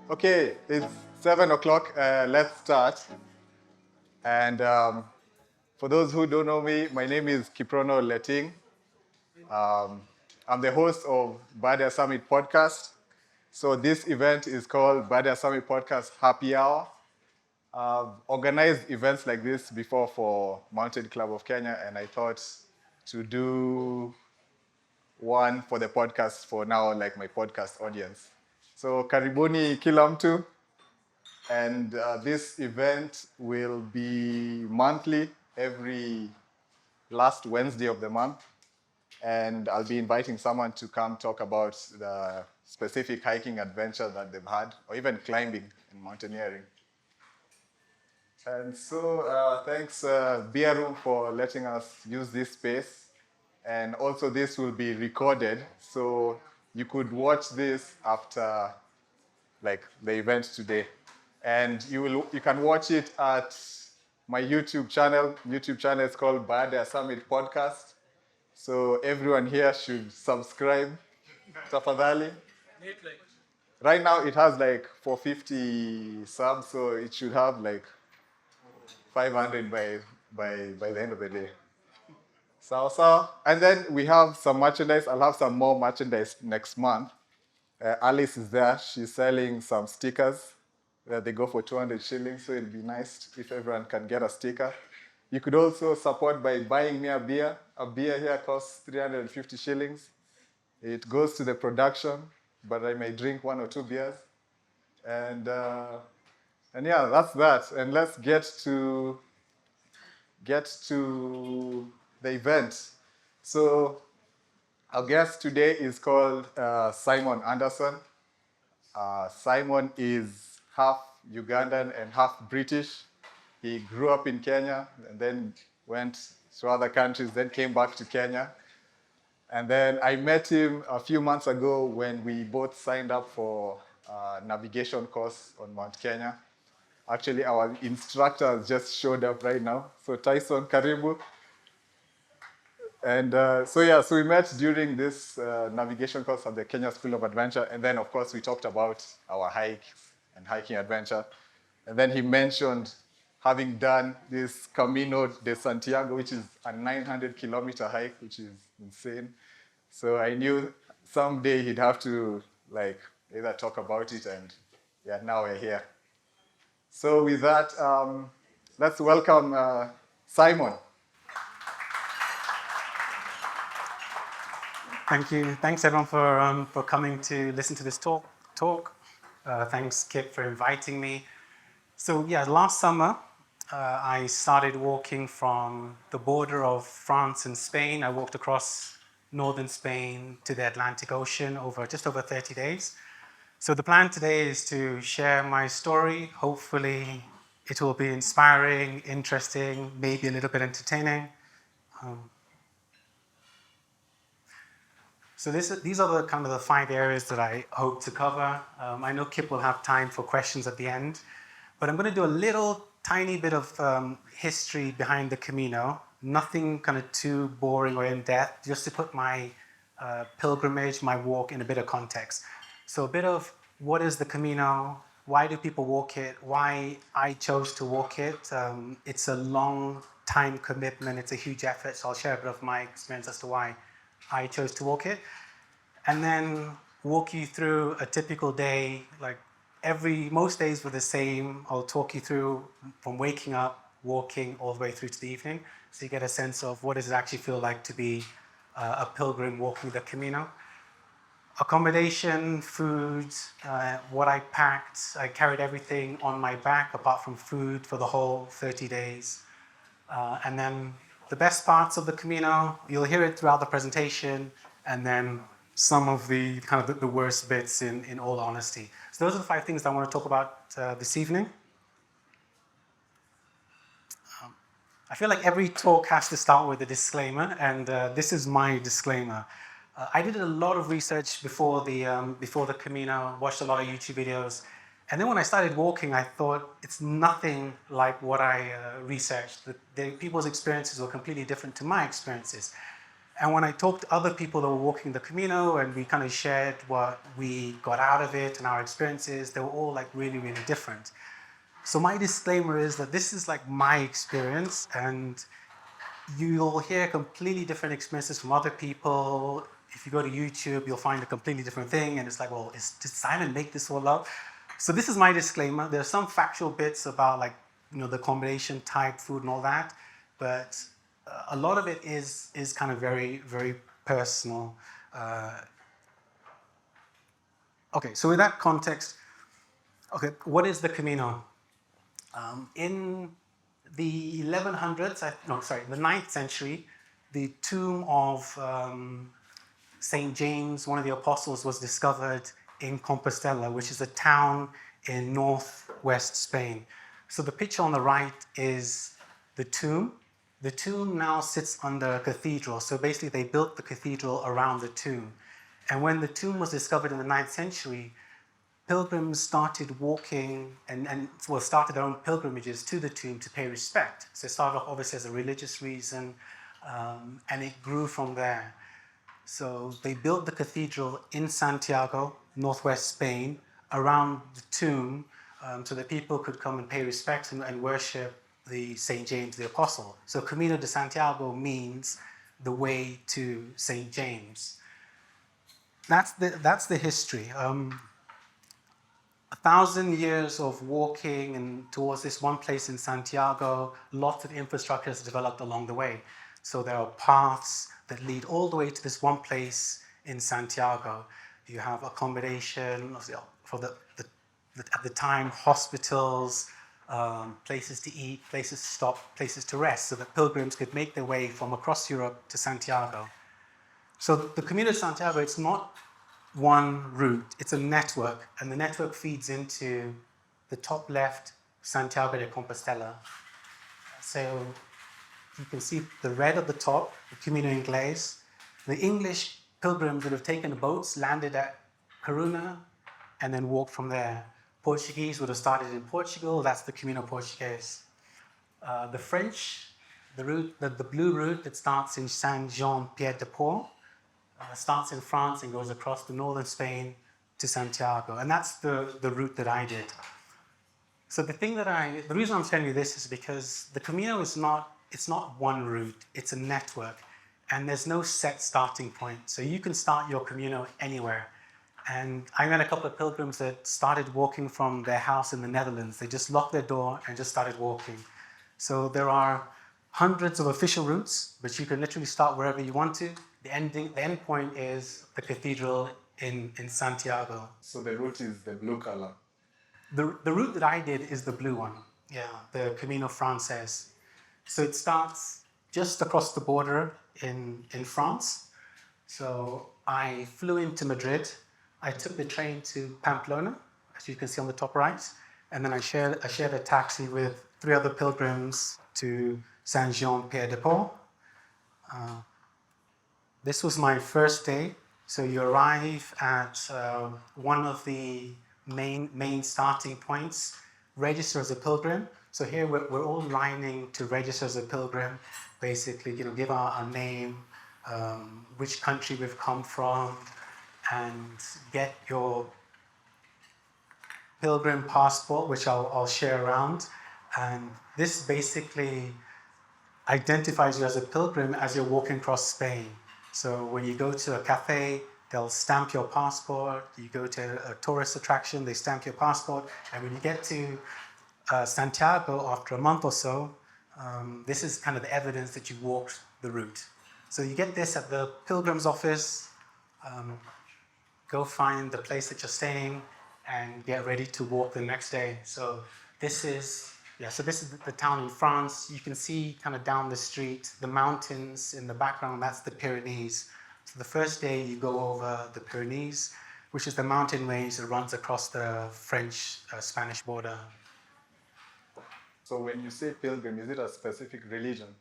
Okay, it's 7 o'clock. Let's start. And for those who don't know me, my name is Kiprono Leting. Um, I'm the host of Baada Summit podcast. So this event is called Baada Summit Podcast Happy Hour. I've organized events like this before for Mountain Club of Kenya, and I thought to do one for the podcast for now, like my podcast audience. So karibuni kila mtu. And this event will be monthly, every last Wednesday of the month. And I'll be inviting someone to come talk about the specific hiking adventure that they've had, or even climbing and mountaineering. And so thanks, Biaru, for letting us use this space. And also this will be recorded, so you could watch this after like the event today. And you can watch it at my YouTube channel. YouTube channel is called Baada Summit Podcast. So everyone here should subscribe. Tafadhali. Right now it has like 450 subs, so it should have like 500 by the end of the day. So. And then we have some merchandise. I'll have some more merchandise next month. Alice is there. She's selling some stickers. They go for 200 shillings, so it'll be nice if everyone can get a sticker. You could also support by buying me a beer. A beer here costs 350 shillings. It goes to the production, but I may drink 1 or 2 beers. And yeah, that's that. And let's get to the event. So our guest today is called Simon Anderson. Simon is half Ugandan and half British. He grew up in Kenya and then went to other countries, then came back to Kenya. And then I met him a few months ago when we both signed up for a navigation course on Mount Kenya. Actually, our instructor just showed up right now. So Tyson, karibu. And so we met during this navigation course at the Kenya School of Adventure. And then, of course, we talked about our hikes and hiking adventure. And then he mentioned having done this Camino De Santiago, which is a 900-kilometer hike, which is insane. So I knew someday he'd have to like either talk about it, and yeah, now we're here. So with that, let's welcome Simon. Thank you. Thanks everyone for coming to listen to this talk. Thanks Kip for inviting me. So yeah, last summer I started walking from the border of France and Spain. I walked across northern Spain to the Atlantic Ocean over just over 30 days. So the plan today is to share my story. Hopefully it will be inspiring, interesting, maybe a little bit entertaining. So these are the kind of the 5 areas that I hope to cover. I know Kip will have time for questions at the end, but I'm going to do a little tiny bit of history behind the Camino. Nothing kind of too boring or in-depth, just to put my pilgrimage, my walk in a bit of context. So a bit of what is the Camino, why do people walk it, why I chose to walk it. It's a long time commitment, it's a huge effort, so I'll share a bit of my experience as to why I chose to walk it, and then walk you through a typical day. Like most days were the same. I'll talk you through from waking up, walking, all the way through to the evening, so you get a sense of what does it actually feel like to be a pilgrim walking the Camino. Accommodation, food, what I packed. I carried everything on my back apart from food for the whole 30 days. And then the best parts of the Camino, you'll hear it throughout the presentation, and then some of the kind of the worst bits in all honesty. So those are the 5 things that I want to talk about this evening. I feel like every talk has to start with a disclaimer, and this is my disclaimer. I did a lot of research before the Camino, watched a lot of YouTube videos, and then when I started walking, I thought it's nothing like what I researched. The people's experiences were completely different to my experiences. And when I talked to other people that were walking the Camino and we kind of shared what we got out of it and our experiences, they were all like really, really different. So my disclaimer is that this is like my experience, and you'll hear completely different experiences from other people. If you go to YouTube, you'll find a completely different thing, and it's like, well, did Simon make this all up? So this is my disclaimer. There's some factual bits about like, the accommodation type, food and all that, but a lot of it is kind of very, very personal. Okay, so with that context, okay, what is the Camino? In the 1100s, the 9th century, the tomb of St. James, one of the apostles, was discovered in Compostela, which is a town in northwest Spain. So the picture on the right is the tomb. The tomb now sits under a cathedral. So basically they built the cathedral around the tomb. And when the tomb was discovered in the 9th century, pilgrims started walking and started their own pilgrimages to the tomb to pay respect. So it started off obviously as a religious reason, and it grew from there. So they built the cathedral in Santiago, northwest Spain, around the tomb, so that people could come and pay respect and worship the St. James the Apostle. So Camino de Santiago means the way to St. James. That's the history. 1,000 years of walking and towards this one place in Santiago, lots of infrastructure has developed along the way. So there are paths that lead all the way to this one place in Santiago. You have accommodation for at the time, hospitals, places to eat, places to stop, places to rest, so that pilgrims could make their way from across Europe to Santiago. So the Camino de Santiago, it's not one route, it's a network, and the network feeds into the top left, Santiago de Compostela. So you can see the red at the top, the Camino Inglés. The English pilgrims would have taken the boats, landed at Coruna, and then walked from there. Portuguese would have started in Portugal, that's the Camino Portugués. The French, the blue route that starts in Saint-Jean-Pied-de-Port, starts in France and goes across the northern Spain to Santiago. And that's the route that I did. So the reason I'm telling you this is because the Camino it's not one route, it's a network. And there's no set starting point. So you can start your Camino anywhere. And I met a couple of pilgrims that started walking from their house in the Netherlands. They just locked their door and just started walking. So there are hundreds of official routes, but you can literally start wherever you want to. The end point is the cathedral in Santiago. So the route is the blue color. The route that I did is the blue one. Yeah, the Camino Frances. So it starts just across the border in France. So I flew into Madrid. I took the train to Pamplona, as you can see on the top right. And then I shared a taxi with 3 other pilgrims to Saint-Jean-Pied-de-Port. This was my first day. So you arrive at one of the main starting points, register as a pilgrim. So here we're all lining to register as a pilgrim, basically, give our name, which country we've come from, and get your pilgrim passport, which I'll share around. And this basically identifies you as a pilgrim as you're walking across Spain. So when you go to a cafe, they'll stamp your passport. You go to a tourist attraction, they stamp your passport. And when you get to Santiago after a month or so, this is kind of the evidence that you walked the route. So you get this at the pilgrim's office, go find the place that you're staying, and get ready to walk the next day. So this is the town in France. You can see kind of down the street, the mountains in the background, that's the Pyrenees. So the first day you go over the Pyrenees, which is the mountain range that runs across the French-Spanish border. So when you say pilgrim, is it a specific religion?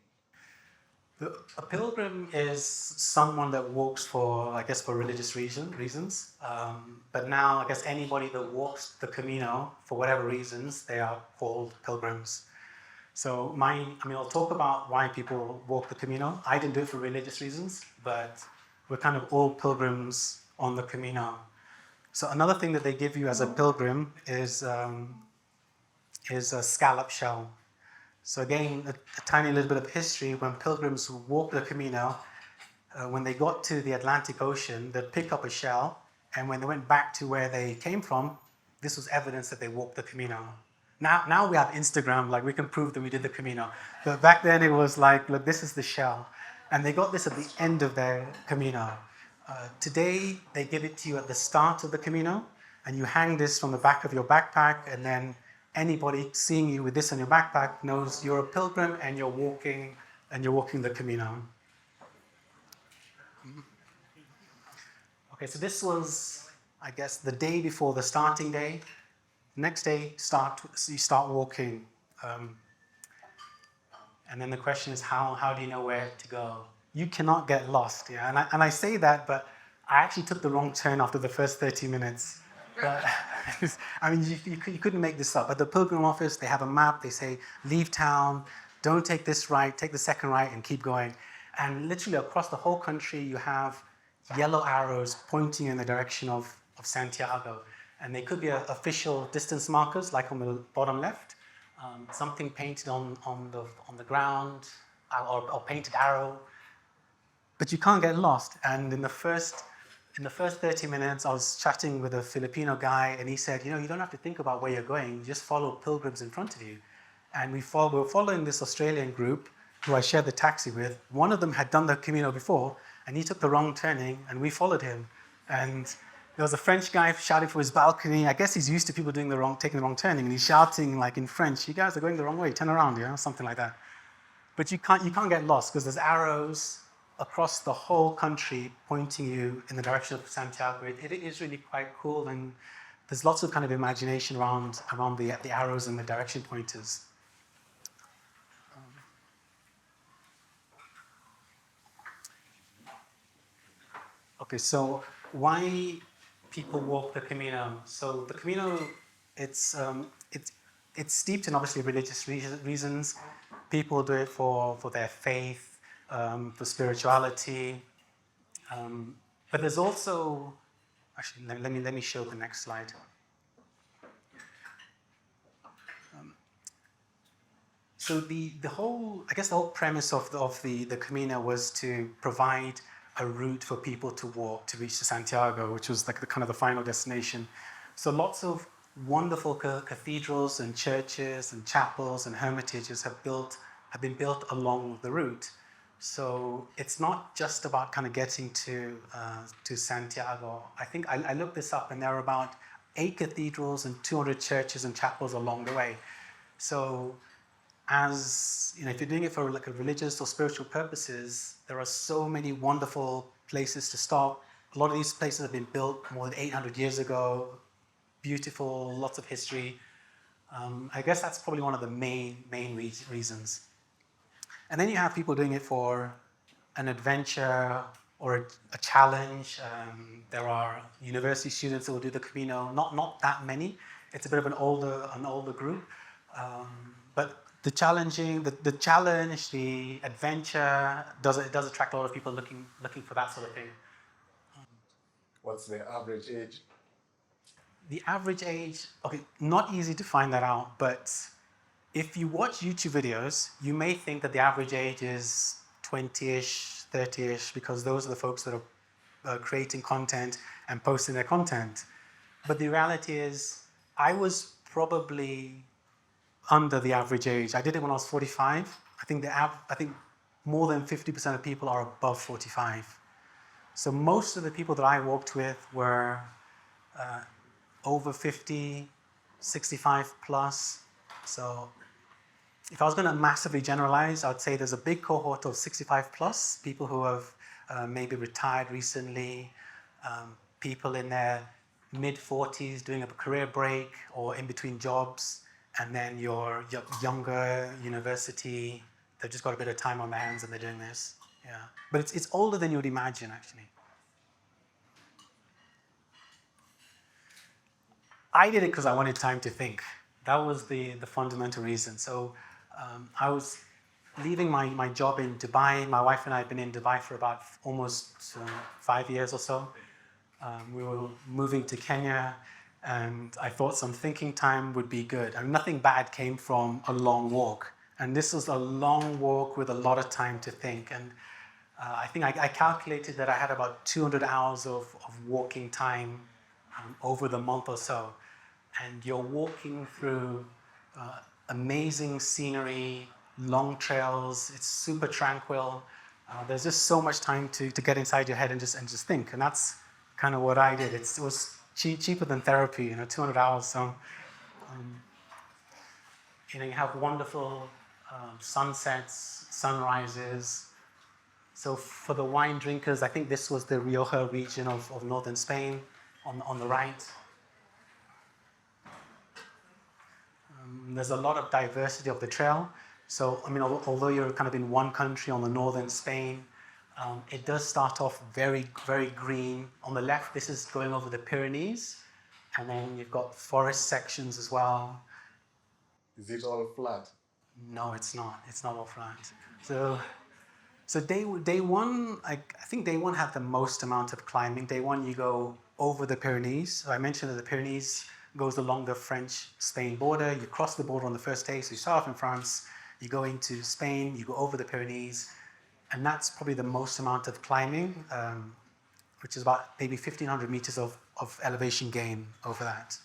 A pilgrim is someone that walks for religious reasons. But now, I guess anybody that walks the Camino, for whatever reasons, they are called pilgrims. So I'll talk about why people walk the Camino. I didn't do it for religious reasons, but we're kind of all pilgrims on the Camino. So another thing that they give you as a pilgrim is a scallop shell. So again, a tiny little bit of history. When pilgrims walk the Camino, when they got to the Atlantic Ocean, they'd pick up a shell, and when they went back to where they came from, this was evidence that they walked the Camino. Now we have Instagram, like we can prove that we did the Camino. But back then it was like, look, this is the shell. And they got this at the end of their Camino. Today, they give it to you at the start of the Camino, and you hang this from the back of your backpack, and then anybody seeing you with this on your backpack knows you're a pilgrim and you're walking the Camino. Okay, so this was, I guess, the day before the starting day. Next day, you start walking. And then the question is, how do you know where to go? You cannot get lost, yeah? And I say that, but I actually took the wrong turn after the first 30 minutes. But, I mean, you couldn't make this up. At the Pilgrim office, they have a map. They say, leave town, don't take this right, take the second right, and keep going. And literally across the whole country, you have yellow arrows pointing in the direction of Santiago. And they could be official distance markers, like on the bottom left, something painted on the ground, or painted arrow. But you can't get lost. And in the first 30 minutes, I was chatting with a Filipino guy, and he said, you don't have to think about where you're going. You just follow pilgrims in front of you. And we were following this Australian group who I shared the taxi with. One of them had done the Camino before, and he took the wrong turning, and we followed him. And there was a French guy shouting from his balcony. I guess he's used to people taking the wrong turning, and he's shouting like in French, "You guys are going the wrong way. Turn around," something like that. But you can't get lost because there's arrows across the whole country pointing you in the direction of Santiago. It is really quite cool, and there's lots of kind of imagination around the arrows and the direction pointers. Okay, so why people walk the Camino? So the Camino, it's steeped in obviously religious reasons. People do it for their faith, for spirituality, but there's also, actually, let me show the next slide. So the whole premise of the Camino was to provide a route for people to walk to reach Santiago, which was like the kind of the final destination. So lots of wonderful cathedrals and churches and chapels and hermitages have been built along the route. So it's not just about kind of getting to Santiago. I think I looked this up, and there are about 8 cathedrals and 200 churches and chapels along the way. So as if you're doing it for like a religious or spiritual purposes, there are so many wonderful places to stop. A lot of these places have been built more than 800 years ago. Beautiful, lots of history. I guess that's probably one of the main reasons. And then you have people doing it for an adventure or a challenge. There are university students that will do the Camino. Not that many. It's a bit of an older group. But the challenge, the adventure, it does attract a lot of people looking for that sort of thing. What's the average age? The average age, okay, not easy to find that out, but if you watch YouTube videos, you may think that the average age is 20-ish, 30-ish, because those are the folks that are creating content and posting their content. But the reality is, I was probably under the average age. I did it when I was 45. I think more than 50% of people are above 45. So most of the people that I walked with were over 50, 65 plus. So if I was going to massively generalize, I'd say there's a big cohort of 65 plus, people who have maybe retired recently, people in their mid-40s doing a career break or in between jobs, and then your younger university, they've just got a bit of time on their hands and they're doing this. Yeah, but it's older than you would imagine, actually. I did it because I wanted time to think. That was the fundamental reason. So I was leaving my job in Dubai. My wife and I had been in Dubai for about almost 5 years or so. We were moving to Kenya, and I thought some thinking time would be good. And nothing bad came from a long walk. And this was a long walk with a lot of time to think. And I think I calculated that I had about 200 hours of walking time over the month or so. And you're walking through amazing scenery, long trails. It's super tranquil. There's just so much time to get inside your head and just think. And that's kind of what I did. It was cheaper than therapy, 200 hours. So, you have wonderful sunsets, sunrises. So for the wine drinkers, I think this was the Rioja region of northern Spain on the right. There's a lot of diversity of the trail. So, I mean, although you're kind of in one country on the northern Spain, it does start off very, very green. On the left, this is going over the Pyrenees, and then you've got forest sections as well. Is it all flat? No, it's not. It's not all flat. So day one, I think day one had the most amount of climbing. Day one, you go over the Pyrenees. So I mentioned that the Pyrenees goes along the French-Spain border. You cross the border on the first day, so you start off in France, you go into Spain, you go over the Pyrenees, and that's probably the most amount of climbing, which is about maybe 1,500 meters of elevation gain over that.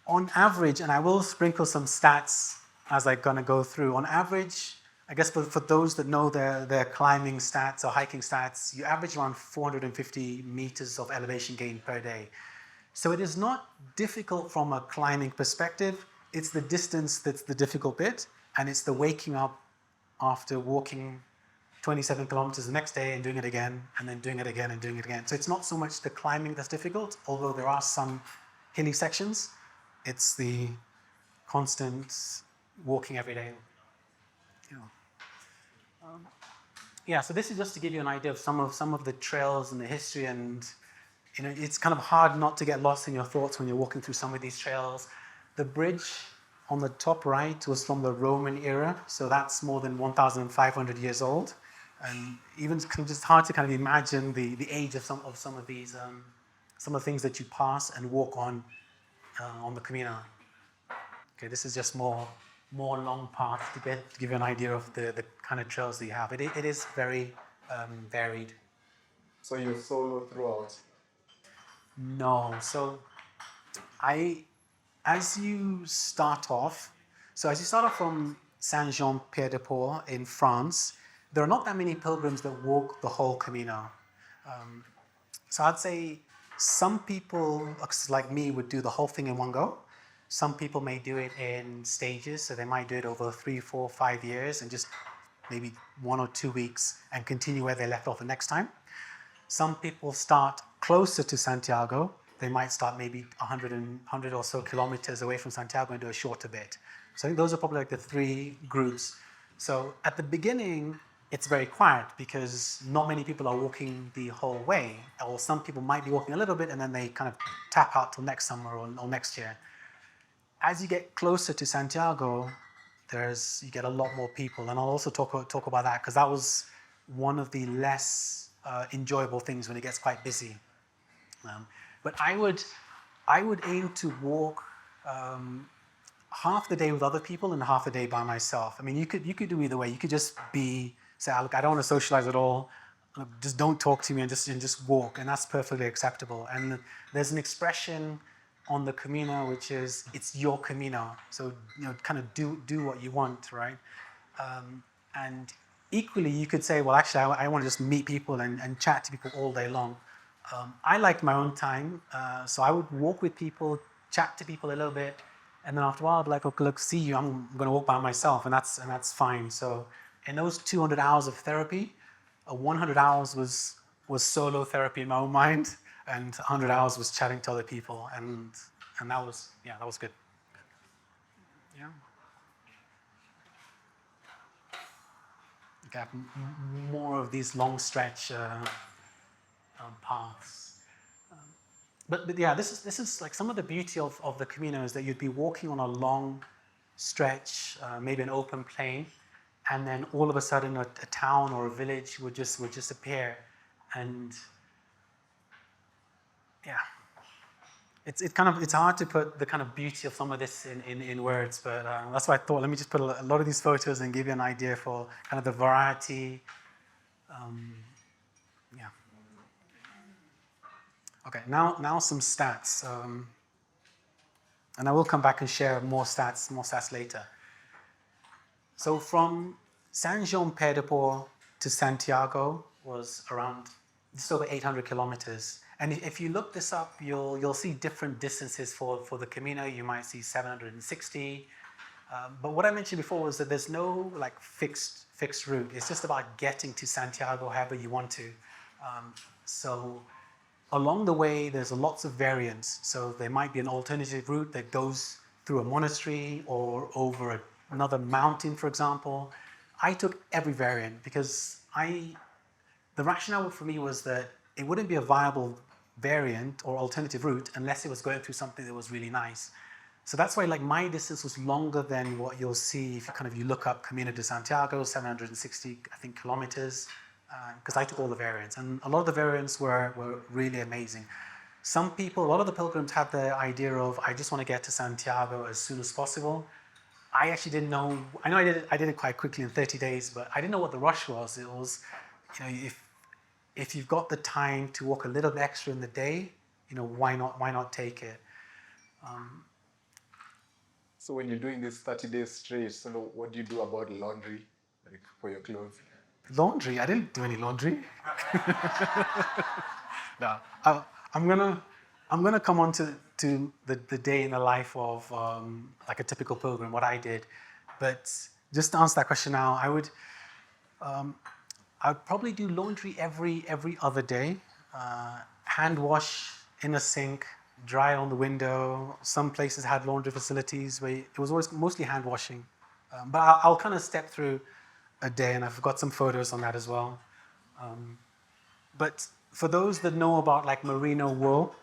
On average, and I will sprinkle some stats as I'm going to go through, on average, I guess for those that know their climbing stats or hiking stats, you average around 450 meters of elevation gain per day. So it is not difficult from a climbing perspective. It's the distance that's the difficult bit, and it's the waking up after walking 27 kilometers the next day and doing it again, and then doing it again and doing it again. So it's not so much the climbing that's difficult, although there are some hilly sections. It's the constant walking every day. Yeah, so this is just to give you an idea of some of the trails and the history, and it's kind of hard not to get lost in your thoughts when you're walking through some of these trails. The bridge on the top right was from the Roman era, so that's more than 1,500 years old, and even just hard to kind of imagine the age of some of these some of the things that you pass and walk on the Camino. Okay, this is just more long paths to give you an idea of the kind of trails that you have. It is very varied. So you're solo throughout? No, so as you start off from Saint-Jean-Pied-de-Port in France, there are not that many pilgrims that walk the whole Camino. So I'd say some people, like me, would do the whole thing in one go. Some people may do it in stages, so they might do it over 3, 4, 5 years and just maybe 1 or 2 weeks and continue where they left off the next time. Some people start closer to Santiago. They might start maybe 100 or so kilometers away from Santiago and do a shorter bit. So I think those are probably like the 3 groups. So at the beginning, it's very quiet because not many people are walking the whole way, or some people might be walking a little bit and then they kind of tap out till next summer or next year. As you get closer to Santiago, you get a lot more people, and I'll also talk about that because that was one of the less enjoyable things when it gets quite busy. But I would aim to walk half the day with other people and half the day by myself. I mean, you could do either way. You could just say, look, I don't want to socialize at all. Just don't talk to me and just walk, and that's perfectly acceptable. And there's an expression on the Camino, which is, it's your Camino. So, kind of do what you want, right? And equally, you could say, well, actually, I want to just meet people and chat to people all day long. I like my own time, so I would walk with people, chat to people a little bit, and then after a while, I'd be like, okay, look, see you, I'm going to walk by myself, and that's fine. So in those 200 hours of therapy, 100 hours was solo therapy in my own mind, and 100 hours was chatting to other people, and that was good. Yeah. You have more of these long stretch paths. But yeah, this is like some of the beauty of the Camino is that you'd be walking on a long stretch, maybe an open plain, and then all of a sudden a town or a village would just appear, and yeah, it's hard to put the kind of beauty of some of this in words, but that's why I thought let me just put a lot of these photos and give you an idea for kind of the variety. Yeah. Okay. Now some stats, and I will come back and share more stats later. So from Saint-Jean-Pied-de-Port to Santiago was around just over 800 kilometers. And if you look this up, you'll see different distances for the Camino. You might see 760. But what I mentioned before was that there's no like fixed route. It's just about getting to Santiago however you want to. So along the way, there's lots of variants. So there might be an alternative route that goes through a monastery or over another mountain, for example. I took every variant because the rationale for me was that it wouldn't be a viable variant or alternative route unless it was going through something that was really nice. So that's why like my distance was longer than what you'll see if you look up Camino de Santiago, 760 I think kilometers, because I took all the variants, and a lot of the variants were really amazing. Some people, a lot of the pilgrims had the idea of I just want to get to Santiago as soon as possible. I actually didn't know. I know I did it quite quickly in 30 days, but I didn't know what the rush was. It was, if you've got the time to walk a little bit extra in the day, why not take it? So when you're doing this 30 days straight, so what do you do about laundry, like for your clothes? Laundry? I didn't do any laundry. No, I'm gonna come on to the day in the life of like a typical pilgrim, what I did. But just to answer that question now, I'd probably do laundry every other day. Hand wash in a sink, dry on the window. Some places had laundry facilities where it was always mostly hand washing. But I'll kind of step through a day, and I've got some photos on that as well. But for those that know about like merino wool,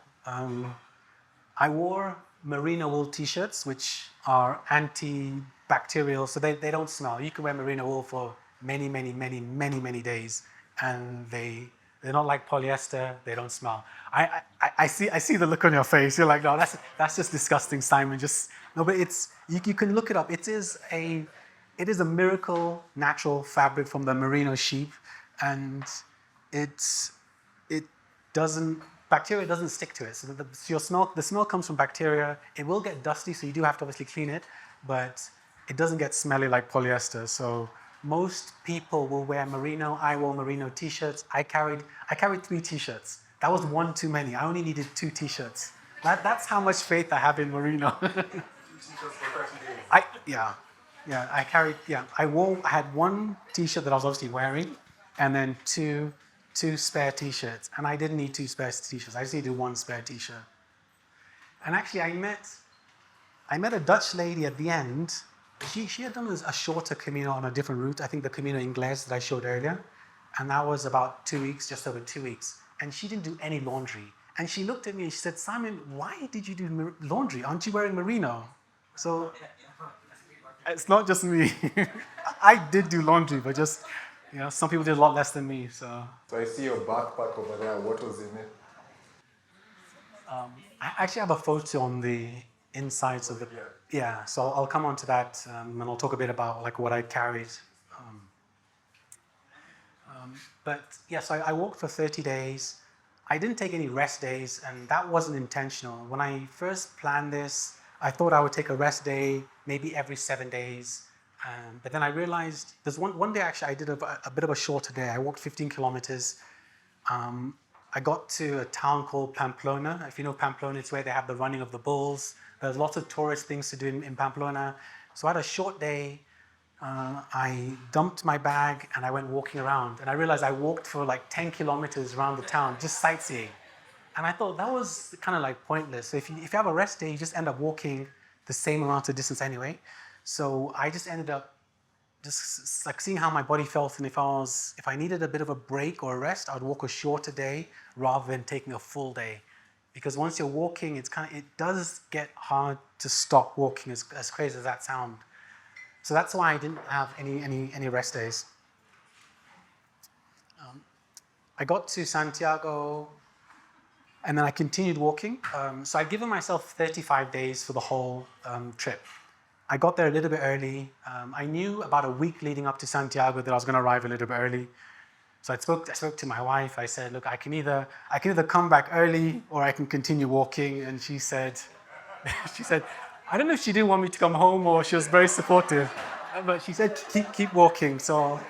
I wore merino wool t-shirts, which are antibacterial, so they don't smell. You can wear merino wool for many days, and they're not like polyester. They don't smell. I see the look on your face. You're like, no, that's just disgusting, Simon. No, but you can look it up. It is a miracle natural fabric from the merino sheep, and bacteria doesn't stick to it. So the smell comes from bacteria. It will get dusty, so you do have to obviously clean it, but it doesn't get smelly like polyester. So most people will wear merino. I wore merino t-shirts. I carried 3 t-shirts. That was one too many. I only needed 2 t-shirts. That's how much faith I have in merino. I had 1 t-shirt that I was obviously wearing, and then two spare t-shirts, and I didn't need 2 spare t-shirts. I just needed 1 spare t-shirt. And actually, I met a Dutch lady at the end. She had done a shorter Camino on a different route. I think the Camino Inglés that I showed earlier, and that was about 2 weeks, just over 2 weeks. And she didn't do any laundry. And she looked at me and she said, "Simon, why did you do laundry? Aren't you wearing merino?" So it's not just me. I did do laundry, but just. Some people did a lot less than me. So I see your backpack over there. What was in it? I actually have a photo on the insides of the. Yeah. So I'll come on to that, and I'll talk a bit about like what I carried. But yes, I walked for 30 days. I didn't take any rest days, and that wasn't intentional. When I first planned this, I thought I would take a rest day maybe every 7 days. But then I realized there's one day actually I did a bit of a shorter day. I walked 15 kilometers. I got to a town called Pamplona. If you know Pamplona, it's where they have the running of the bulls. There's lots of tourist things to do in Pamplona. So I had a short day. I dumped my bag and I went walking around. And I realized I walked for like 10 kilometers around the town, just sightseeing. And I thought that was kind of like pointless. So if you have a rest day, you just end up walking the same amount of distance anyway. So I just ended up just like seeing how my body felt, and if I needed a bit of a break or a rest, I'd walk a shorter day rather than taking a full day. Because once you're walking, it does get hard to stop walking, as crazy as that sounds. So that's why I didn't have any rest days. I got to Santiago and then I continued walking. So I'd given myself 35 days for the whole trip. I got there a little bit early. I knew about a week leading up to Santiago that I was going to arrive a little bit early. So I spoke to my wife. I said, look, I can either come back early or I can continue walking. And she said, I don't know if she didn't want me to come home or she was very supportive, but she said, keep walking. So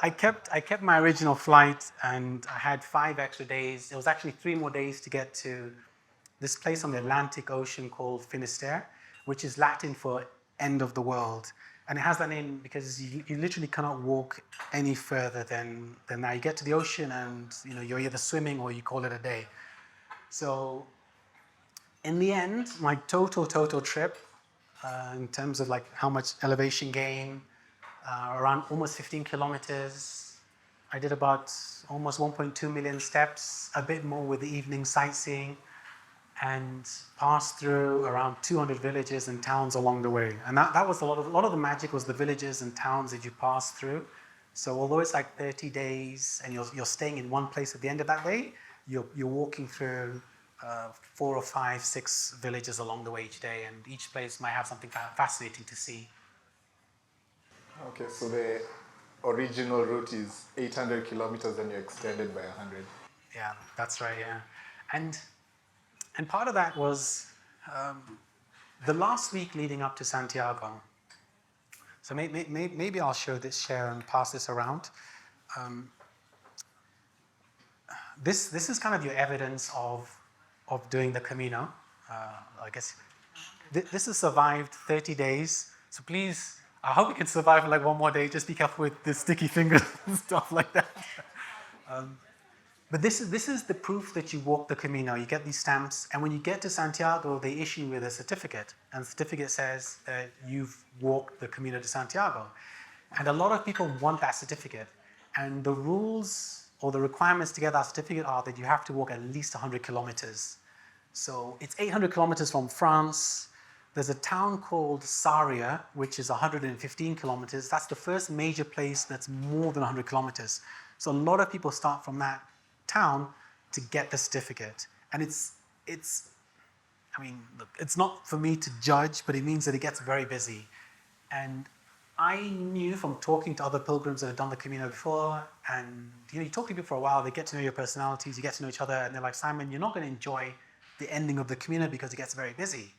I kept my original flight and I had 5 extra days. It was actually 3 more days to get to this place on the Atlantic Ocean called Finisterre, which is Latin for end of the world. And it has that name because you literally cannot walk any further than that. You get to the ocean and you're either swimming or you call it a day. So in the end, my total trip, in terms of like how much elevation gain, around almost 15 kilometers. I did about almost 1.2 million steps, a bit more with the evening sightseeing, and passed through around 200 villages and towns along the way. And that was a lot of the magic was the villages and towns that you pass through. So although it's like 30 days and you're staying in one place at the end of that day, you're walking through 4 or 5, 6 villages along the way each day, and each place might have something fascinating to see. Okay, so the original route is 800 kilometers and you extended by 100. Yeah, that's right, yeah. And part of that was the last week leading up to Santiago. So maybe I'll share and pass this around. This is kind of your evidence of doing the Camino. I guess this has survived 30 days. So please, I hope you can survive for like one more day. Just be careful with the sticky fingers and stuff like that. But this is the proof that you walked the Camino. You get these stamps, and when you get to Santiago, they issue you with a certificate, and the certificate says that you've walked the Camino de Santiago. And a lot of people want that certificate, and the rules or the requirements to get that certificate are that you have to walk at least 100 kilometers. So it's 800 kilometers from France. There's a town called Sarria, which is 115 kilometers. That's the first major place that's more than 100 kilometers. So a lot of people start from that town to get the certificate. And it's not for me to judge, but it means that it gets very busy. And I knew from talking to other pilgrims that had done the Camino before, and you talk to people for a while, they get to know your personalities, you get to know each other, and they're like, Simon, you're not going to enjoy the ending of the Camino because it gets very busy.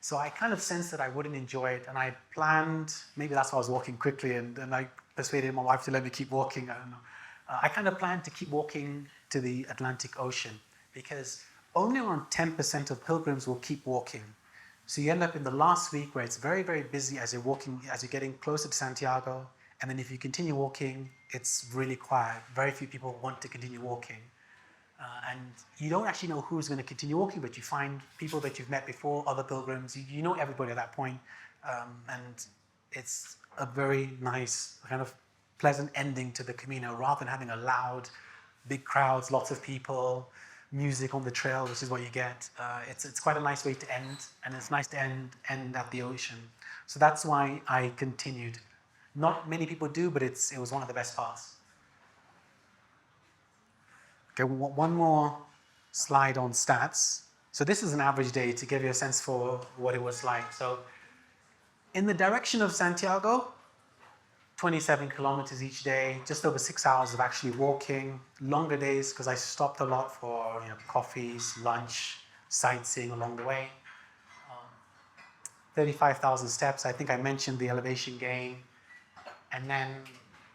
So I kind of sensed that I wouldn't enjoy it, and I planned, maybe that's why I was walking quickly, and I persuaded my wife to let me keep walking, I don't know. I kind of planned to keep walking to the Atlantic Ocean because only around 10% of pilgrims will keep walking. So you end up in the last week where it's very, very busy as you're walking, as you're getting closer to Santiago. And then if you continue walking, it's really quiet. Very few people want to continue walking. And you don't actually know who's going to continue walking, but you find people that you've met before, other pilgrims. You know everybody at that point. And it's a very nice, kind of pleasant ending to the Camino rather than having a loud, big crowds, lots of people, music on the trail, which is what you get. It's quite a nice way to end, and it's nice to end at the ocean. So that's why I continued. Not many people do, but it was one of the best parts. Okay, one more slide on stats. So this is an average day to give you a sense for what it was like. So in the direction of Santiago, 27 kilometers each day, just over 6 hours of actually walking, longer days because I stopped a lot for coffees, lunch, sightseeing along the way. 35,000 steps, I think I mentioned the elevation gain. And then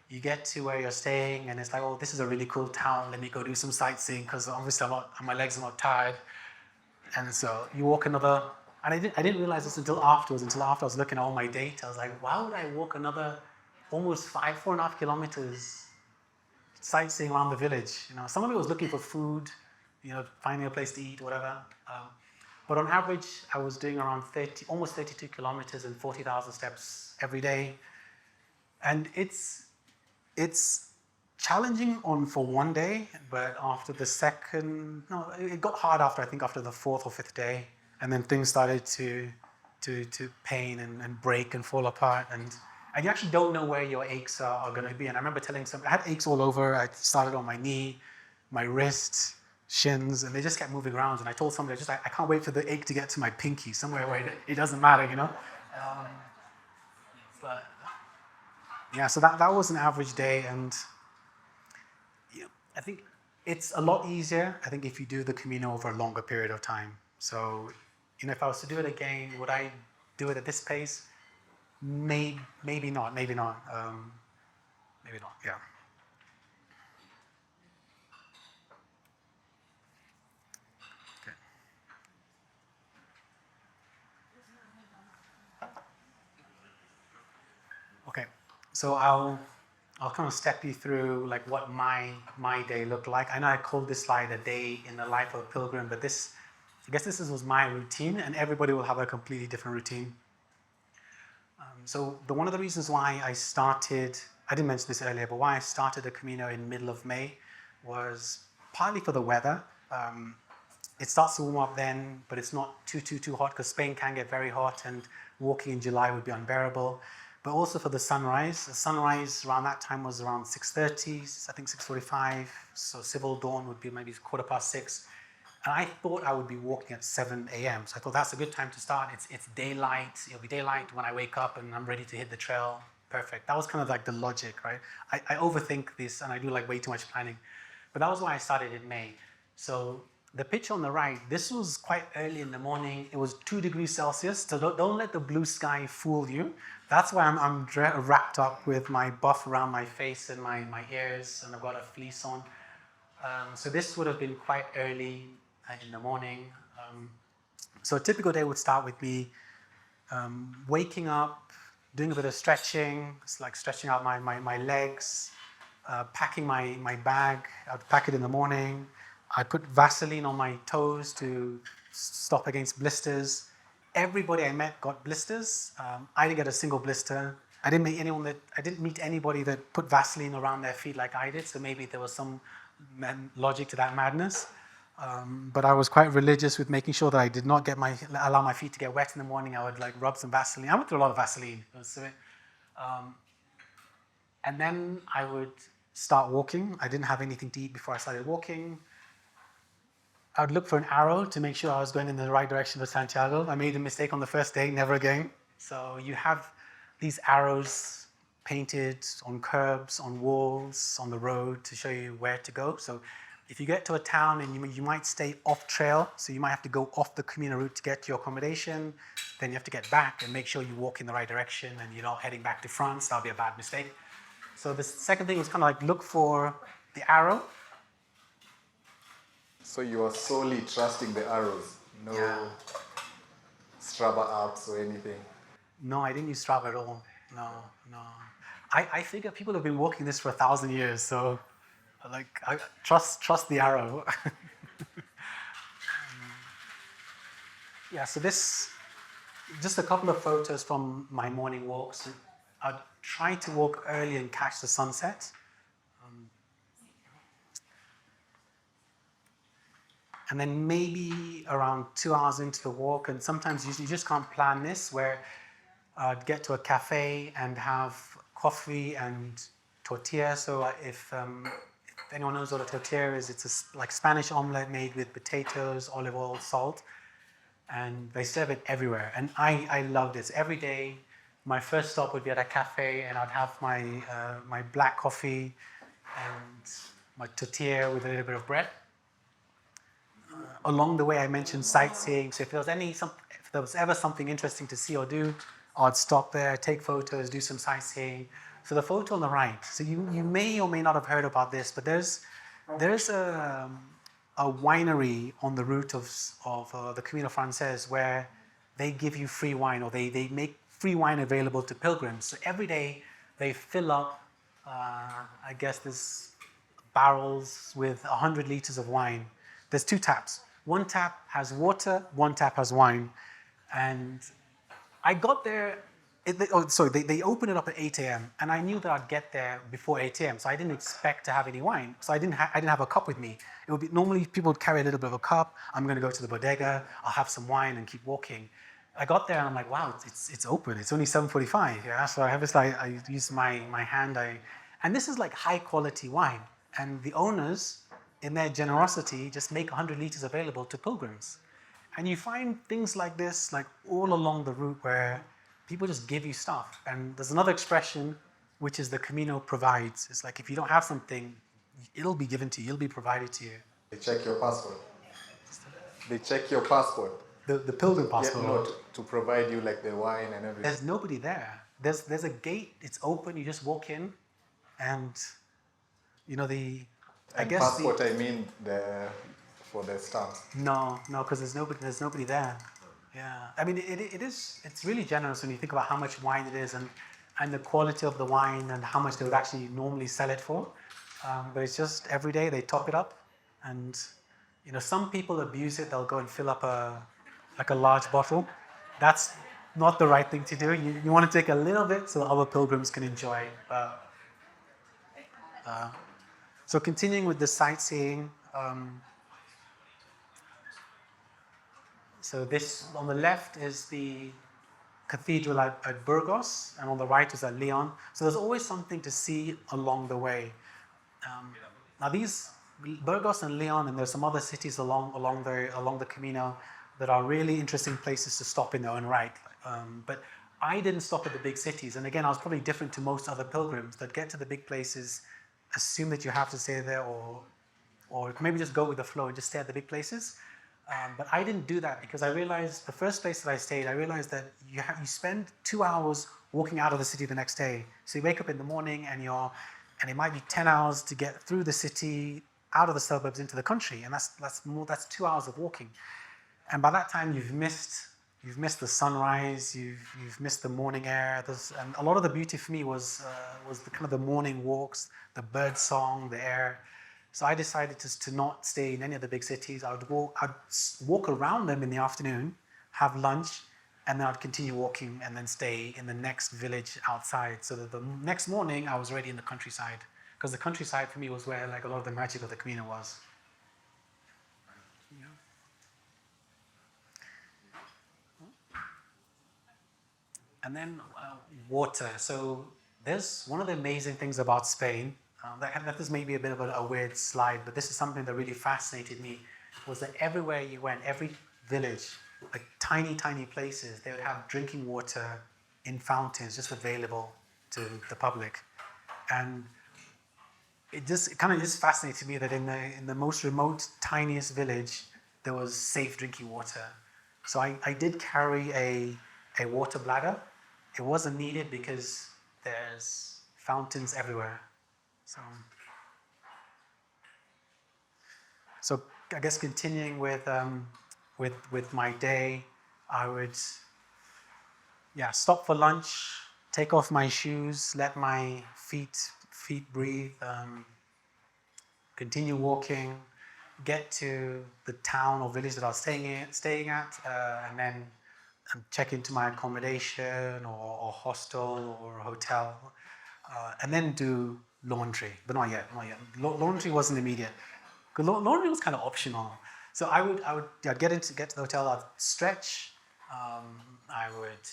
you get to where you're staying and it's like, oh, this is a really cool town, let me go do some sightseeing because obviously my legs are not tired. And so you walk another, and I didn't realize this until after I was looking at all my data. I was like, why would I walk another almost 4.5 kilometers sightseeing around the village? Some of it was looking for food, finding a place to eat, whatever. But on average, I was doing around almost 32 kilometers and 40,000 steps every day. And it's challenging for one day, but after the it got hard after the 4th or 5th day. And then things started to to pain and break and fall apart, and you actually don't know where your aches are going to be. And I remember telling some, I had aches all over. I started on my knee, my wrist, shins, and they just kept moving around. And I told somebody, I can't wait for the ache to get to my pinky, somewhere where it doesn't matter, you know. But yeah, so that was an average day, and I think it's a lot easier, I think, if you do the Camino over a longer period of time. So, if I was to do it again, would I do it at this pace? Maybe not, maybe not. Maybe not, yeah. Okay. Okay, so I'll kind of step you through like what my day looked like. I know I called this slide a day in the life of a pilgrim, but I guess this was my routine, and everybody will have a completely different routine. So one of the reasons why I didn't mention this earlier, but why I started the Camino in middle of May was partly for the weather. It starts to warm up then, but it's not too hot, because Spain can get very hot, and walking in July would be unbearable. But also for the sunrise. The sunrise around that time was around 6:30, I think 6:45. So civil dawn would be maybe 6:15. And I thought I would be walking at 7 a.m. So I thought that's a good time to start. It's daylight. It'll be daylight when I wake up and I'm ready to hit the trail. Perfect. That was kind of like the logic, right? I overthink this, and I do like way too much planning. But that was why I started in May. So the picture on the right, this was quite early in the morning. It was 2 degrees Celsius. So don't let the blue sky fool you. That's why I'm wrapped up with my buff around my face and my ears, and I've got a fleece on. So this would have been quite early in the morning. So a typical day would start with me waking up, doing a bit of stretching. It's like stretching out my legs, packing my bag. I'd pack it in the morning. I'd put Vaseline on my toes to stop against blisters. Everybody I met got blisters. I didn't get a single blister. I didn't meet anybody that put Vaseline around their feet like I did. So maybe there was some logic to that madness. But I was quite religious with making sure that I did not allow my feet to get wet in the morning. I would like rub some Vaseline. I went through a lot of Vaseline. And then I would start walking. I didn't have anything to eat before I started walking. I would look for an arrow to make sure I was going in the right direction of Santiago. I made a mistake on the first day, never again. So you have these arrows painted on curbs, on walls, on the road to show you where to go. So if you get to a town and you might stay off trail, so you might have to go off the Camino route to get to your accommodation, then you have to get back and make sure you walk in the right direction and you're not heading back to France. That'll be a bad mistake. So the second thing was kind of like look for the arrow. So you are solely trusting the arrows, no Strava apps or anything? No, I didn't use Strava at all. No. I figure people have been walking this for 1,000 years, so like I trust the arrow. So this, just a couple of photos from my morning walks. I'd try to walk early and catch the sunset. And then maybe around 2 hours into the walk, and sometimes you just can't plan this, where I'd get to a cafe and have coffee and tortilla. So if anyone knows what a tortilla is, it's like Spanish omelette made with potatoes, olive oil, salt, and they serve it everywhere. And I loved it. Every day, my first stop would be at a cafe, and I'd have my black coffee and my tortilla with a little bit of bread. Along the way, I mentioned sightseeing. So if there was ever something interesting to see or do, I'd stop there, take photos, do some sightseeing. So the photo on the right. So you may or may not have heard about this, but there's a winery on the route of the Camino Frances where they give you free wine, or they make free wine available to pilgrims. So every day they fill up, I guess there's barrels with 100 liters of wine. There's 2 taps. One tap has water, one tap has wine. And I got there, they open it up at 8 a.m. and I knew that I'd get there before 8 a.m. So I didn't expect to have any wine. So I didn't have a cup with me. It would be, normally people would carry a little bit of a cup. I'm going to go to the bodega, I'll have some wine and keep walking. I got there and I'm like, wow, it's open. It's only 7:45. Yeah, so I have this. I use my hand. And this is like high quality wine. And the owners, in their generosity, just make 100 liters available to pilgrims. And you find things like this like all along the route where people just give you stuff. And there's another expression, which is the Camino provides. It's like if you don't have something, it'll be given to you. It'll be provided to you. They check your passport. They check your passport. The pilgrim Yeah, passport. no, to provide you like the wine and everything. There's nobody there. There's a gate. It's open. You just walk in, and you know the. I And guess passport, I mean for the stamps. no, because there's nobody there. Yeah, I mean it's really generous when you think about how much wine it is and the quality of the wine and how much they would actually normally sell it for. But it's just every day they top it up, and you know some people abuse it. They'll go and fill up a large bottle. That's not the right thing to do. You want to take a little bit so other pilgrims can enjoy. So continuing with the sightseeing. So this on the left is the cathedral at Burgos, and on the right is at Leon. So there's always something to see along the way. Now these Burgos and Leon, and there's some other cities along the Camino that are really interesting places to stop in their own right. But I didn't stop at the big cities, and again, I was probably different to most other pilgrims that get to the big places, assume that you have to stay there, or maybe just go with the flow and just stay at the big places. But I didn't do that because I realized the first place that I stayed, I realized that you spend 2 hours walking out of the city the next day. So you wake up in the morning and it might be 10 hours to get through the city, out of the suburbs into the country, and that's 2 hours of walking. And by that time you've missed the sunrise, you've missed the morning air. And a lot of the beauty for me was the kind of the morning walks, the bird song, the air. So I decided to not stay in any of the big cities. I'd walk around them in the afternoon, have lunch, and then I'd continue walking and then stay in the next village outside. So that the next morning I was already in the countryside, because the countryside for me was where like a lot of the magic of the Camino was. And then water. So there's one of the amazing things about Spain. That is maybe a bit of a weird slide, but this is something that really fascinated me, was that everywhere you went, every village, like tiny, tiny places, they would have drinking water in fountains just available to the public. And it kind of just fascinated me that in the most remote, tiniest village, there was safe drinking water. So I did carry a water bladder. It wasn't needed because there's fountains everywhere. So I guess continuing with my day, I would stop for lunch, take off my shoes, let my feet breathe, continue walking, get to the town or village that I was staying at, and then check into my accommodation or hostel or hotel, and then do laundry, but not yet. Laundry wasn't immediate. Laundry was kind of optional. So I'd get to the hotel. I'd stretch. I would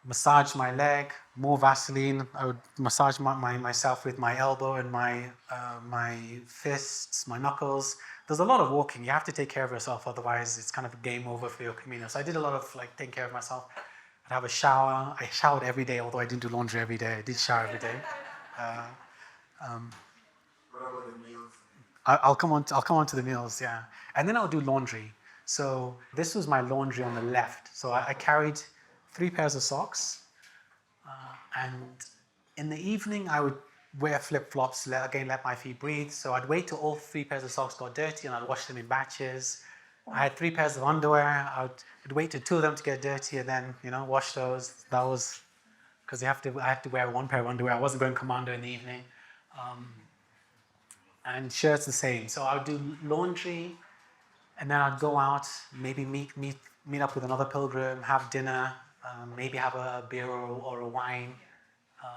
massage my leg, more Vaseline. I would massage myself with my elbow and my fists, my knuckles. There's a lot of walking. You have to take care of yourself, otherwise it's kind of a game over for your Camino. So I did a lot of like taking care of myself. I'd have a shower. I showered every day, although I didn't do laundry every day. I did shower every day. What about the meals? I'll come on to the meals, yeah. And then I'll do laundry. So this was my laundry on the left. So I carried 3 pairs of socks. And in the evening, I would wear flip-flops, let my feet breathe. So I'd wait till all 3 pairs of socks got dirty and I'd wash them in batches. I had 3 pairs of underwear. I'd wait till 2 of them to get dirty and then, wash those. That was because I have to wear 1 pair of underwear. I wasn't going commando in the evening. And shirts the same. So I would do laundry, and then I'd go out, maybe meet up with another pilgrim, have dinner, maybe have a beer or a wine,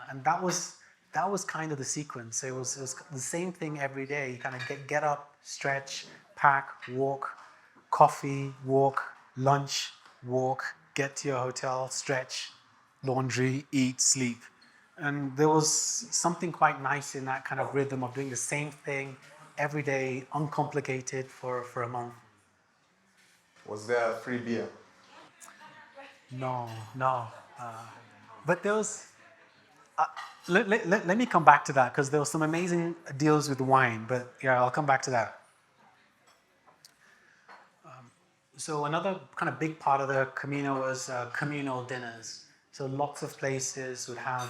and that was kind of the sequence. It was the same thing every day. You kind of get up, stretch, pack, walk, coffee, walk, lunch, walk, get to your hotel, stretch, laundry, eat, sleep. And there was something quite nice in that kind of rhythm of doing the same thing every day, uncomplicated for a month. Was there free beer? No, no. But there was, let me come back to that because there were some amazing deals with wine, but yeah, I'll come back to that. So another kind of big part of the Camino was communal dinners. So lots of places would have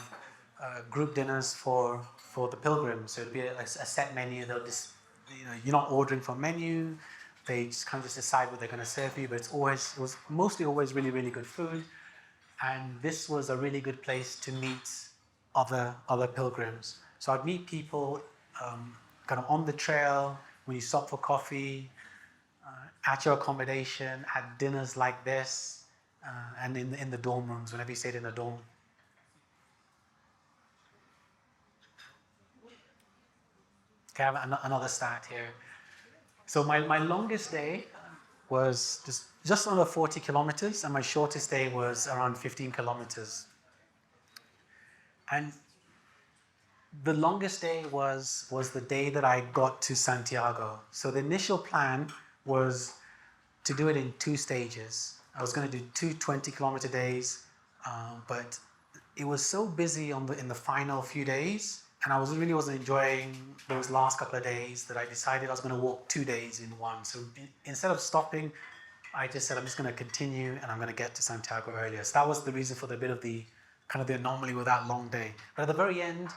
group dinners for the pilgrims. So it'd be a set menu. They'll just, you're not ordering from menu. They just kind of just decide what they're going to serve you. But it was mostly always really, really good food. And this was a really good place to meet other pilgrims. So I'd meet people kind of on the trail when you stop for coffee, at your accommodation, at dinners like this, and in the dorm rooms, whenever you stayed in a dorm. Okay, I have another stat here. So my longest day was just under 40 kilometers, and my shortest day was around 15 kilometers. And the longest day was the day that I got to Santiago. So the initial plan was to do it in two stages. I was going to do two 20-kilometer days, but it was so busy in the final few days, and I really wasn't enjoying those last couple of days that I decided I was going to walk 2 days in one. So instead of stopping, I just said I'm just going to continue and I'm going to get to Santiago earlier. So that was the reason for the bit of the kind of the anomaly with that long day. But at the very end,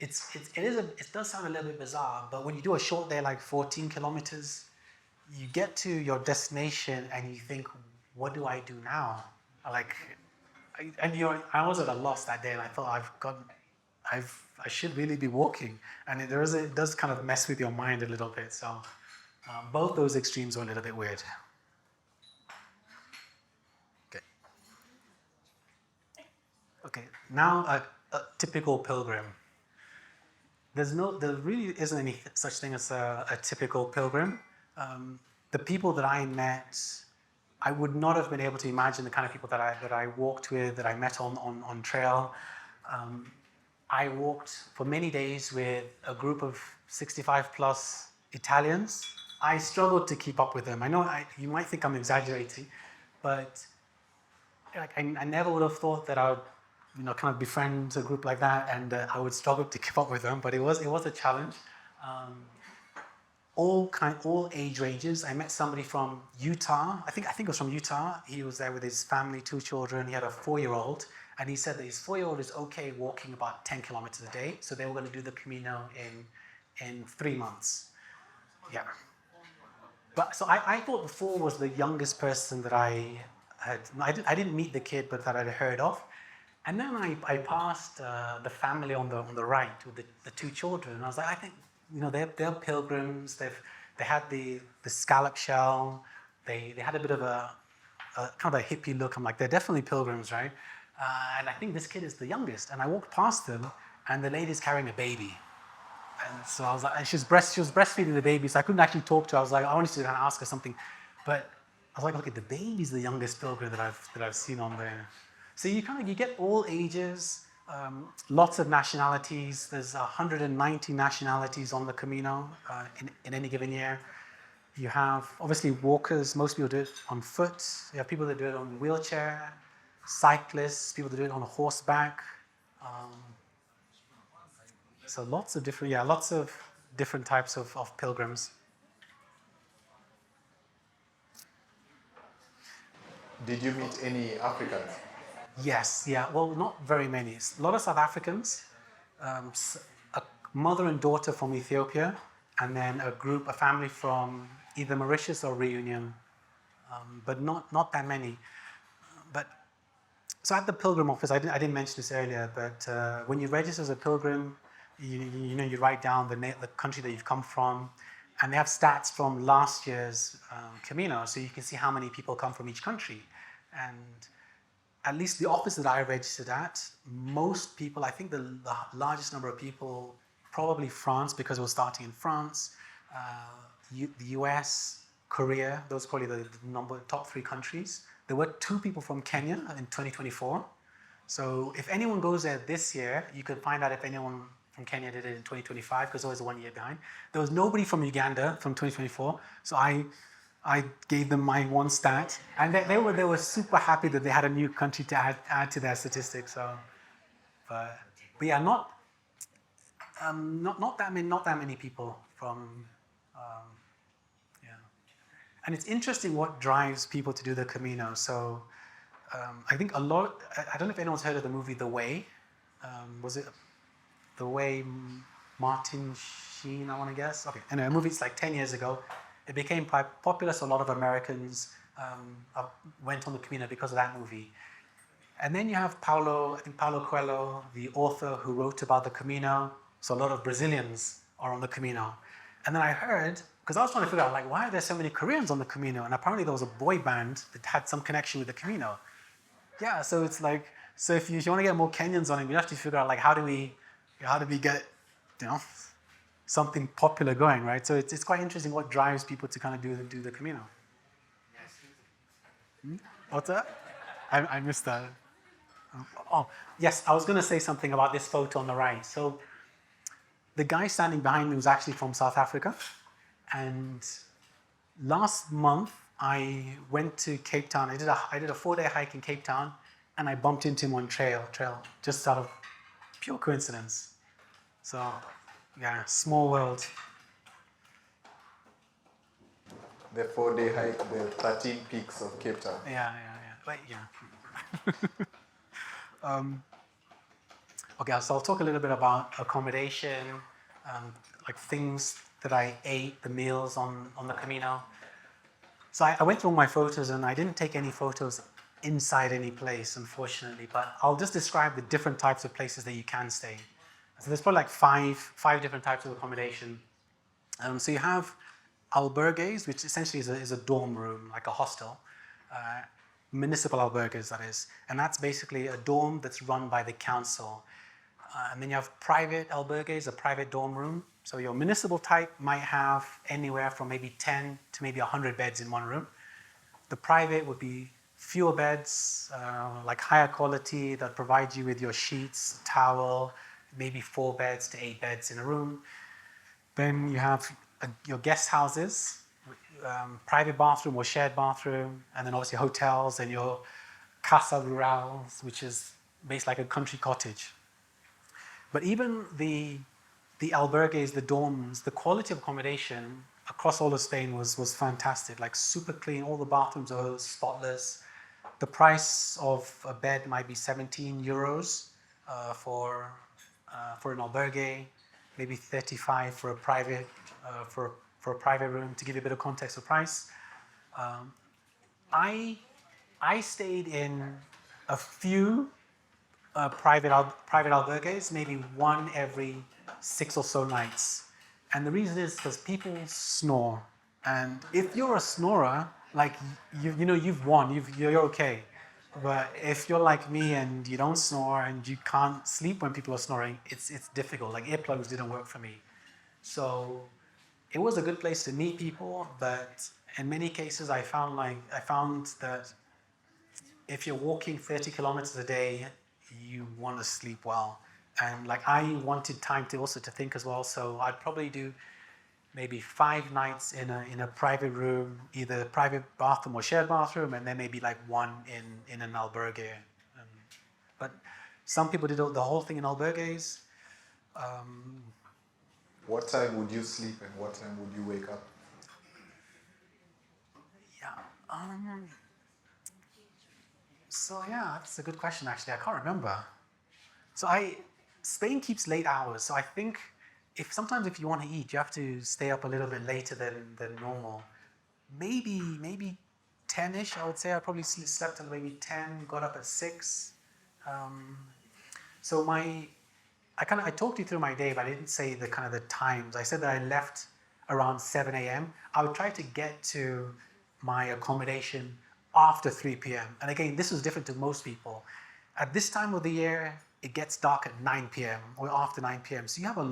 it does sound a little bit bizarre, but when you do a short day like 14 kilometers, you get to your destination and you think, what do I do now? Like, I was at a loss that day, and I thought I should really be walking, and it does kind of mess with your mind a little bit. So both those extremes were a little bit weird. Okay. Okay. Now a typical pilgrim. There really isn't any such thing as a typical pilgrim. The people that I met, I would not have been able to imagine the kind of people that I walked with, that I met on trail. I walked for many days with a group of 65 plus Italians. I struggled to keep up with them. I know you might think I'm exaggerating, but I never would have thought that I would, kind of befriend a group like that, and I would struggle to keep up with them. But it was a challenge. All age ranges. I met somebody from Utah. I think it was from Utah. He was there with his family, 2 children. He had a 4-year-old, and he said that his 4-year-old is okay walking about 10 kilometers a day. So they were going to do the Camino in 3 months. Yeah. But so I thought the 4 was the youngest person that I had. I didn't meet the kid, but that I'd heard of. And then I passed the family on the right with the 2 children. And I was like, I think they're pilgrims. They had the scallop shell. They had a bit of a kind of a hippie look. I'm like, they're definitely pilgrims, right? And I think this kid is the youngest. And I walked past them, and the lady's carrying a baby. And so I was like, and she was breastfeeding the baby, so I couldn't actually talk to her. I was like, I wanted to kind of ask her something, but I was like, okay, the baby's the youngest pilgrim that I've seen on there. So you get all ages, lots of nationalities. There's 190 nationalities on the Camino in any given year. You have obviously walkers. Most people do it on foot. You have people that do it on wheelchair, cyclists, people that do it on horseback. So lots of different types of pilgrims. Did you meet any Africans? Yes, yeah. Well, not very many. A lot of South Africans, a mother and daughter from Ethiopia, and then a family from either Mauritius or Reunion, but not that many. But so at the Pilgrim office, I didn't mention this earlier, but when you register as a pilgrim, you write down the country that you've come from, and they have stats from last year's Camino, so you can see how many people come from each country. And at least the office that I registered at, most people, I think the largest number of people, probably France, because we're starting in France, the US, Korea, those are probably the top 3 countries. There were 2 people from Kenya in 2024. So if anyone goes there this year, you can find out if anyone from Kenya did it in 2025, because always 1 year behind. There was nobody from Uganda from 2024. So I gave them my one stat, and they were super happy that they had a new country to add to their statistics. So, but yeah, not that many people from yeah. And it's interesting what drives people to do the Camino. So I think a lot. I don't know if anyone's heard of the movie The Way. Was it The Way? Martin Sheen, I want to guess. Okay, anyway, a movie. It's like 10 years ago. It became quite popular, so a lot of Americans went on the Camino because of that movie. And then you have Paulo Coelho, the author who wrote about the Camino. So a lot of Brazilians are on the Camino. And then I heard, because I was trying to figure out, like, why are there so many Koreans on the Camino? And apparently there was a boy band that had some connection with the Camino. Yeah, so it's like, so if you want to get more Kenyans on it, we have to figure out, like, how do we get, something popular going, right? So it's quite interesting what drives people to kind of do the Camino. What's that? I missed that. Oh, yes, I was going to say something about this photo on the right. So the guy standing behind me was actually from South Africa. And last month, I went to Cape Town. I did a 4-day hike in Cape Town, and I bumped into him on trail, just out of pure coincidence. So, yeah, small world. The 4-day hike, the 13 peaks of Cape Town. Yeah. Wait, yeah. Okay, so I'll talk a little bit about accommodation, like things that I ate, the meals on the Camino. So I went through all my photos, and I didn't take any photos inside any place, unfortunately, but I'll just describe the different types of places that you can stay. So there's probably like five different types of accommodation. So you have albergues, which essentially is a dorm room, like a hostel. Municipal albergues, that is. And that's basically a dorm that's run by the council. And then you have private albergues, a private dorm room. So your municipal type might have anywhere from maybe 10 to maybe 100 beds in one room. The private would be fewer beds, like higher quality, that provide you with your sheets, towel, maybe 4 beds to 8 beds in a room. Then you have your guest houses, private bathroom or shared bathroom, and then obviously hotels and your casa rurals, which is basically like a country cottage. But even the albergues, the dorms, the quality of accommodation across all of Spain was fantastic, like super clean. All the bathrooms are spotless. The price of a bed might be 17 euros for an albergue, maybe 35 for a private for a private room. To give you a bit of context of price, I stayed in a few private albergues, maybe one every 6 or so nights. And the reason is because people snore. And if you're a snorer, like, you've won, you're okay. But if you're like me and you don't snore and you can't sleep when people are snoring, it's difficult. Like, earplugs didn't work for me. So it was a good place to meet people, but in many cases I found that if you're walking 30 kilometers a day, you want to sleep well. And like, I wanted time to think as well, so I'd probably do maybe 5 nights in a private room, either private bathroom or shared bathroom, and then maybe like 1 in an albergue. But some people did the whole thing in albergues. What time would you sleep and what time would you wake up? Yeah. So yeah, that's a good question. Actually, I can't remember. So Spain keeps late hours. So I think sometimes if you want to eat, you have to stay up a little bit later than normal. Maybe 10ish. I would say I probably slept till maybe 10. Got up at 6. So I talked you through my day, but I didn't say the times. I said that I left around 7 a.m. I would try to get to my accommodation after 3 p.m. And again, this was different to most people. At this time of the year, it gets dark at 9 p.m. or after 9 p.m. So you have a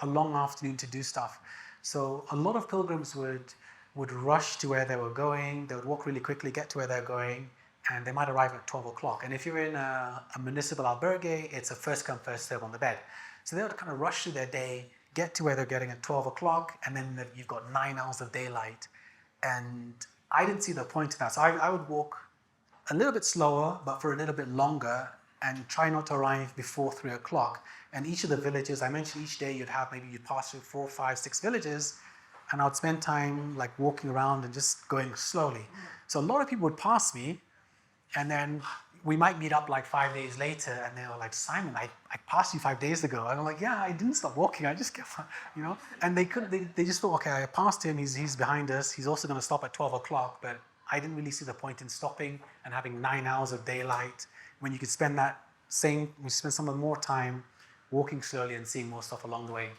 long afternoon to do stuff. So a lot of pilgrims would would rush to where they were going. They would walk really quickly, get to where they're going, and they might arrive at 12 o'clock. And if you're in a municipal albergue, it's a first come, first serve on the bed. So they would kind of rush through their day, get to where they're getting at 12 o'clock, and then you've got 9 hours of daylight. And I didn't see the point in that. So I would walk a little bit slower, but for a little bit longer, and try not to arrive before 3 o'clock. And each of the villages, I mentioned each day you'd pass through 4, 5, 6 villages, and I would spend time like walking around and just going slowly. So a lot of people would pass me, and then we might meet up like 5 days later, and they were like, Simon, I passed you 5 days ago. And I'm like, yeah, I didn't stop walking. I just kept, you know. And they just thought, okay, I passed him. He's behind us. He's also going to stop at 12 o'clock. But I didn't really see the point in stopping and having 9 hours of daylight when you could spend some of more time walking slowly and seeing more stuff along the way.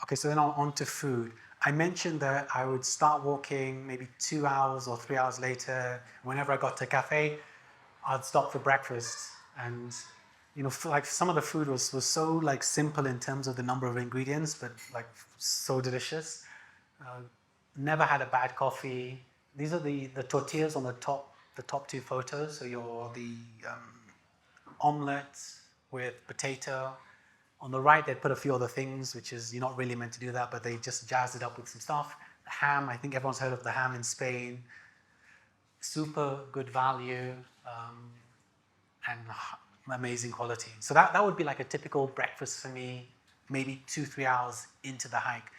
Okay, so then on to food. I mentioned that I would start walking maybe 2 hours or 3 hours later. Whenever I got to a cafe, I'd stop for breakfast. And you know, like some of the food was so like simple in terms of the number of ingredients, but like so delicious. Never had a bad coffee. These are the tortillas on the top 2 photos. So the omelette with potato. On the right, they'd put a few other things, which is you're not really meant to do that, but they just jazzed it up with some stuff. The ham, I think everyone's heard of the ham in Spain. Super good value and amazing quality. So that would be like a typical breakfast for me, maybe 2-3 hours into the hike.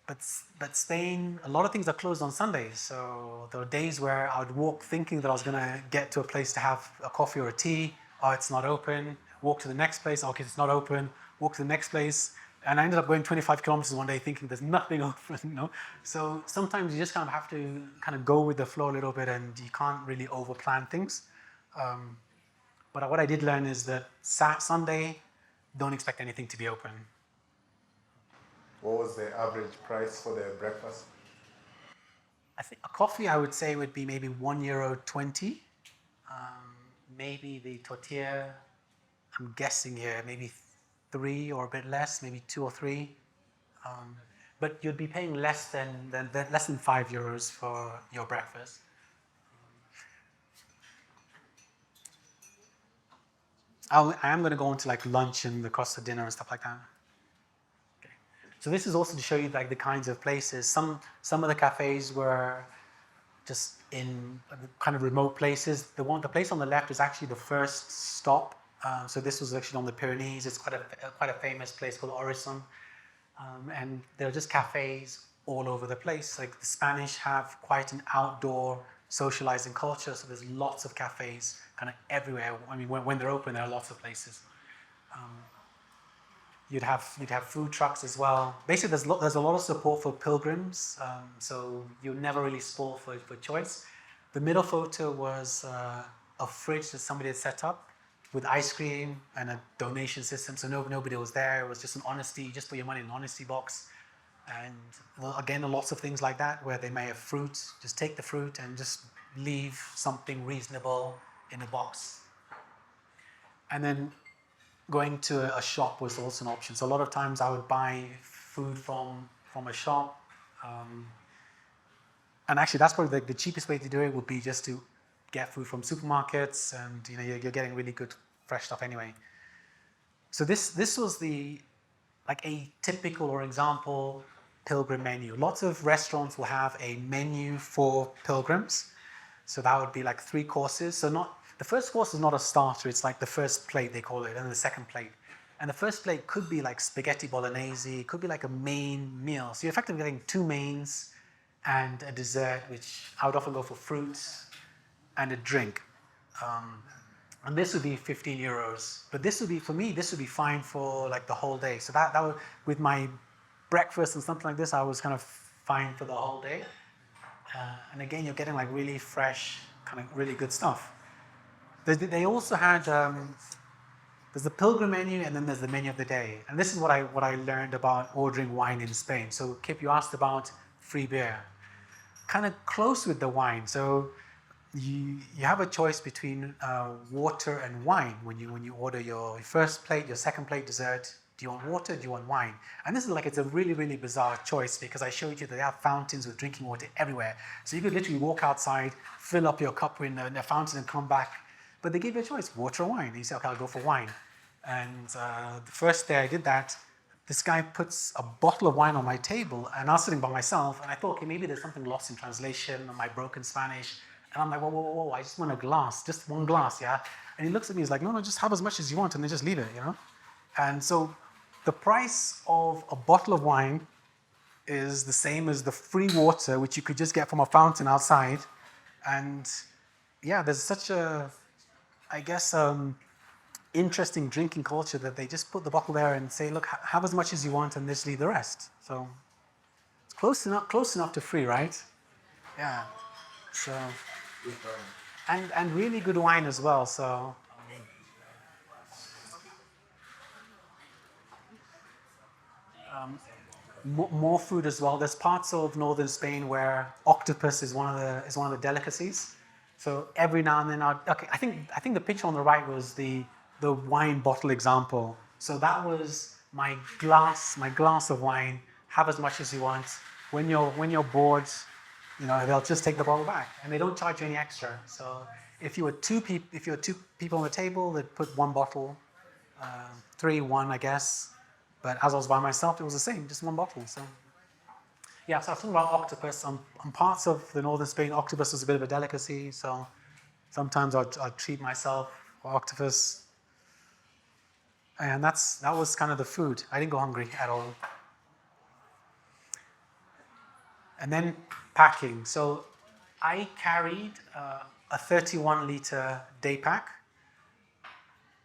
But Spain, a lot of things are closed on Sundays. So there were days where I would walk thinking that I was going to get to a place to have a coffee or a tea. Oh, it's not open. Walk to the next place. Okay, it's not open. Walk to the next place. And I ended up going 25 kilometers one day thinking there's nothing open, you know? So sometimes you just kind of have to kind of go with the flow a little bit, and you can't really overplan things. But what I did learn is that Sunday, don't expect anything to be open. What was the average price for the breakfast? I think a coffee, I would say, would be maybe €1.20. Maybe the tortilla, I'm guessing here, maybe 3 or a bit less, maybe 2 or 3. But you'd be paying less than €5 for your breakfast. I am going to go into like lunch and the cost of dinner and stuff like that. Okay. So this is also to show you like the kinds of places. Some of the cafes were just in kind of remote places. The place on the left is actually the first stop. So this was actually on the Pyrenees. It's quite a famous place called Orison. And there are just cafes all over the place. Like the Spanish have quite an outdoor socializing culture, so there's lots of cafes kind of everywhere. I mean, when they're open, there are lots of places. You'd have food trucks as well. Basically, there's a lot of support for pilgrims, so you never really spoil for choice. The middle photo was a fridge that somebody had set up with ice cream and a donation system, so nobody was there. It was just an honesty, just put your money in an honesty box. And again, lots of things like that where they may have fruit, just take the fruit and just leave something reasonable in a box. And then going to a shop was also an option. So a lot of times I would buy food from a shop. And actually that's probably the cheapest way to do it would be just to get food from supermarkets, and you know, you're getting really good fresh stuff anyway. So this was like a typical or example pilgrim menu. Lots of restaurants will have a menu for pilgrims. So that would be like 3 courses. So the first course is not a starter, it's like the first plate they call it, and the second plate. And the first plate could be like spaghetti bolognese, it could be like a main meal. So you're effectively getting 2 mains and a dessert, which I would often go for fruits and a drink. And this would be €15. But this would be, for me, this would be fine for like the whole day. So that would, with my breakfast and something like this, I was kind of fine for the whole day. And again, you're getting like really fresh, kind of really good stuff. They also had, there's the pilgrim menu and then there's the menu of the day. And this is what I learned about ordering wine in Spain. So Kip, you asked about free beer. Kind of close with the wine. So you have a choice between water and wine when you order your first plate, your second plate, dessert. Do you want water? Do you want wine? And this is like, it's a really, really bizarre choice because I showed you that they have fountains with drinking water everywhere. So you could literally walk outside, fill up your cup in a fountain and come back. But they give you a choice, water or wine. And you say, okay, I'll go for wine. And the first day I did that, this guy puts a bottle of wine on my table, and I was sitting by myself, and I thought, okay, maybe there's something lost in translation or my broken Spanish. And I'm like, whoa, whoa, whoa, whoa, I just want a glass, just one glass, yeah? And he looks at me, he's like, no, no, just have as much as you want, and then just leave it, you know? And so the price of a bottle of wine is the same as the free water, which you could just get from a fountain outside. And yeah, there's such a, I guess, interesting drinking culture that they just put the bottle there and say, look, have as much as you want and just leave the rest. So it's close enough to free, right? Yeah. So and really good wine as well. So more food as well. There's parts of northern Spain where octopus is one of the delicacies. So every now and then, I think the picture on the right was the wine bottle example. So that was my glass of wine. Have as much as you want. When you're bored, they'll just take the bottle back, and they don't charge you any extra. So if you were two people on the table, they'd put one bottle, 3-1, I guess. But as I was by myself, it was the same, just one bottle. So yeah, so I was talking about octopus. On parts of the northern Spain, octopus is a bit of a delicacy. So sometimes I'd treat myself for octopus. And that was kind of the food. I didn't go hungry at all. And then packing. So I carried a 31-liter day pack,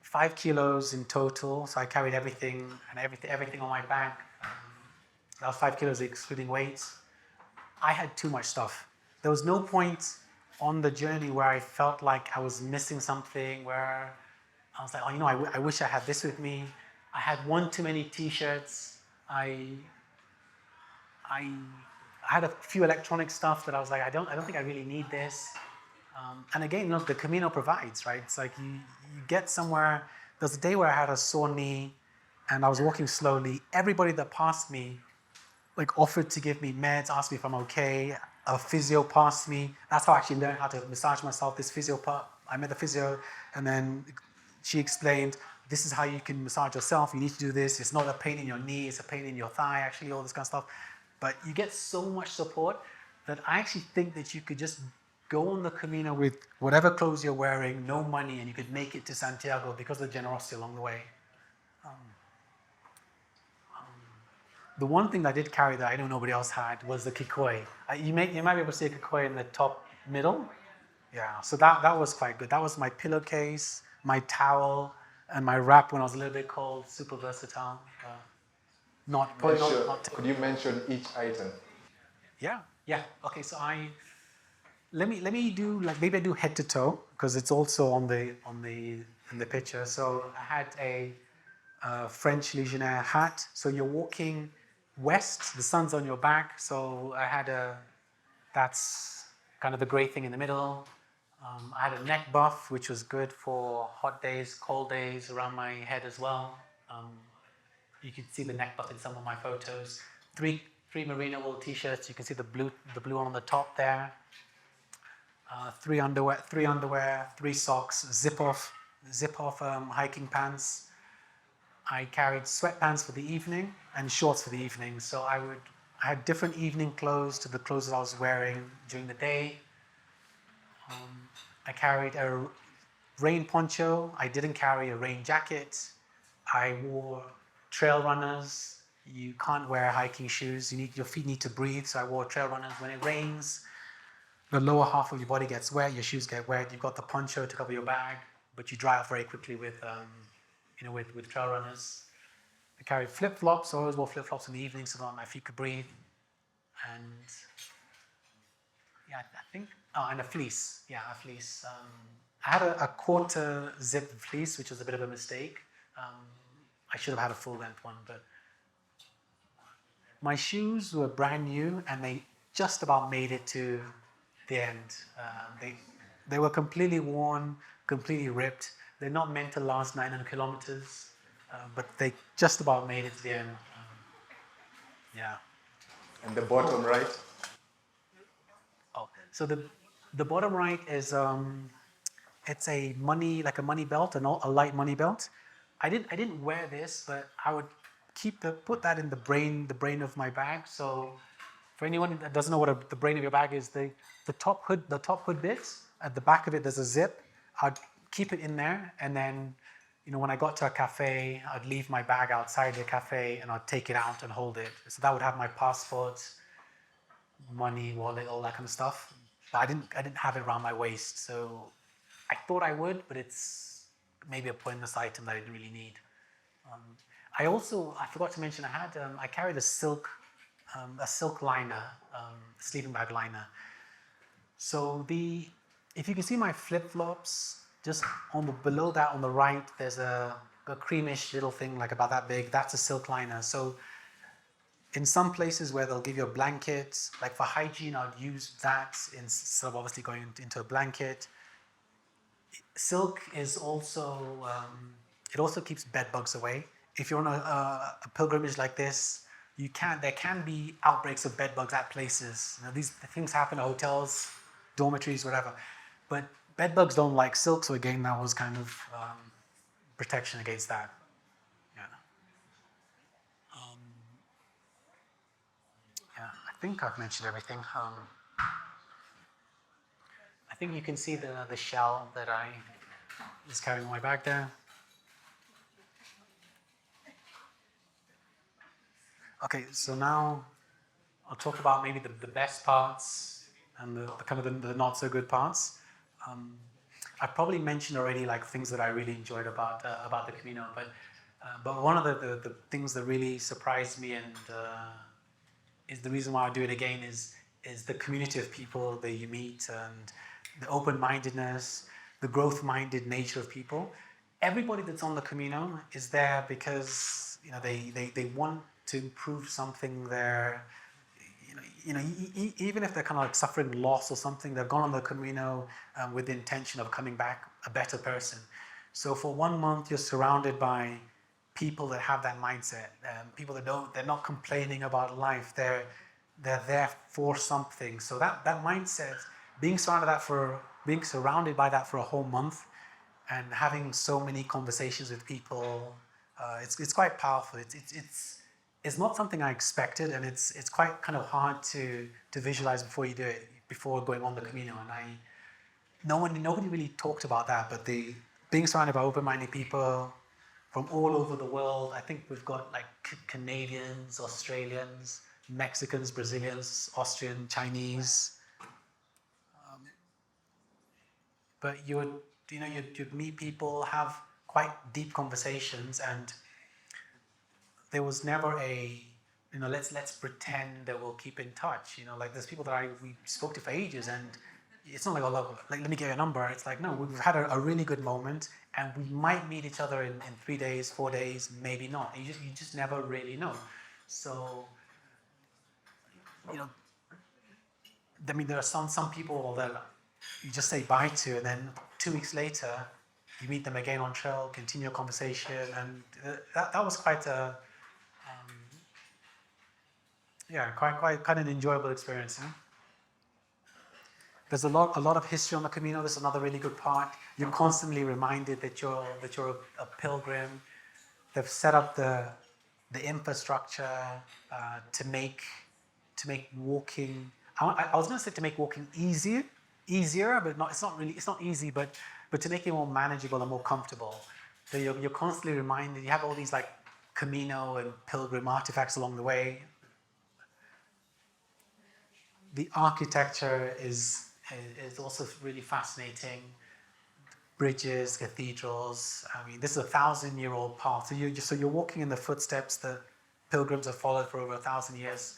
5 kilos in total. So I carried everything on my back. That was 5 kilos excluding weights. I had too much stuff. There was no point on the journey where I felt like I was missing something, where I was like, oh, I wish I had this with me. I had one too many T-shirts. I had a few electronic stuff that I was like, I don't think I really need this. And again, look, the Camino provides, right? It's like you get somewhere. There's a day where I had a sore knee, and I was walking slowly. Everybody that passed me offered to give me meds, asked me if I'm okay. A physio passed me. That's how I actually learned how to massage myself. I met the physio, and then she explained, this is how you can massage yourself. You need to do this. It's not a pain in your knee. It's a pain in your thigh, actually, all this kind of stuff. But you get so much support that I actually think that you could just go on the Camino with whatever clothes you're wearing, no money, and you could make it to Santiago because of the generosity along the way. The one thing that I did carry that I know nobody else had was the kikoi. You might be able to see a kikoi in the top middle. Yeah, so that was quite good. That was my pillowcase, my towel, and my wrap when I was a little bit cold. Super versatile. Could you mention each item? Yeah. Okay, so let me do maybe I do head to toe because it's also in the picture. So I had a French Legionnaire hat. So you're walking west, the sun's on your back. So I had that's kind of the gray thing in the middle. I had a neck buff, which was good for hot days, cold days, around my head as well. You can see the neck buff in some of my photos. Three merino wool t-shirts. You can see the blue one on the top there. 3 underwear, 3 socks, zip off hiking pants. I carried sweatpants for the evening and shorts for the evening. So I had different evening clothes to the clothes that I was wearing during the day. I carried a rain poncho. I didn't carry a rain jacket. I wore trail runners. You can't wear hiking shoes. Your feet need to breathe. So I wore trail runners when it rains. The lower half of your body gets wet. Your shoes get wet. You've got the poncho to cover your bag, but you dry out very quickly with trail runners. I carried flip-flops. I always wore flip-flops in the evening so that my feet could breathe. And yeah, I think, and a fleece. Yeah, a fleece. I had a quarter zip fleece, which was a bit of a mistake. I should have had a full-length one, but my shoes were brand new, and they just about made it to the end. They were completely worn, completely ripped. They're not meant to last 900 kilometers, but they just about made it to the end. Yeah. And the bottom right? Oh, so the bottom right is it's a money like a money belt, a light money belt. I didn't wear this, but I would put that in the brain of my bag. So for anyone that doesn't know what the brain of your bag is, the top hood bit at the back of it, there's a zip. I'd keep it in there, and then when I got to a cafe, I'd leave my bag outside the cafe and I'd take it out and hold it. So that would have my passport, money, wallet, all that kind of stuff. But I didn't have it around my waist, so I thought I would, but it's maybe a pointless item that I didn't really need. I forgot to mention I carried a silk liner, sleeping bag liner. So if you can see my flip flops, just below that on the right, there's a creamish little thing like about that big. That's a silk liner. So in some places where they'll give you a blanket, like for hygiene, I'd use that instead of obviously going into a blanket. Silk is also it also keeps bed bugs away. If you're on a pilgrimage like this, there can be outbreaks of bed bugs at places. These things happen at hotels, dormitories, whatever. But bed bugs don't like silk, so again, that was kind of protection against that. Yeah. Yeah, I think I've mentioned everything. I think you can see the shell that I was carrying in my bag there. Okay, so now I'll talk about maybe the best parts and the kind of the not so good parts. I probably mentioned already like things that I really enjoyed about the Camino, but one of the things that really surprised me and is the reason why I do it again is the community of people that you meet and the open-mindedness, the growth-minded nature of people. Everybody that's on the Camino is there because they want to improve something there. Even if they're kind of like suffering loss or something, they've gone on the Camino with the intention of coming back a better person. So for 1 month, you're surrounded by people that have that mindset, people they're not complaining about life. They're there for something. So that mindset, being surrounded by that for a whole month, and having so many conversations with people, it's quite powerful. It's not something I expected, and it's quite kind of hard to visualize before you do it, before going on the Camino. And nobody really talked about that, but being surrounded by open-minded people from all over the world. I think we've got like Canadians, Australians, Mexicans, Brazilians, Austrian, Chinese. But you'd meet people, have quite deep conversations, and there was never let's pretend that we'll keep in touch. Like there's people that we spoke to for ages, and it's not like, oh, like let me get your number. It's like, no, we've had a really good moment, and we might meet each other in 3 days, 4 days, maybe not. You just never really know. So there are some people that you just say bye to, and then 2 weeks later you meet them again on trail, continue a conversation, and that was quite quite an enjoyable experience. There's a lot of history on the Camino. That's another really good part. You're constantly reminded that you're a pilgrim. They've set up the infrastructure to make walking. I was going to say to make walking easier, but not. It's not easy, but to make it more manageable and more comfortable. So you're constantly reminded. You have all these like Camino and pilgrim artifacts along the way. The architecture is also really fascinating. Bridges, cathedrals. I mean, this is a 1,000-year-old path. So you're walking in the footsteps that pilgrims have followed for over 1,000 years.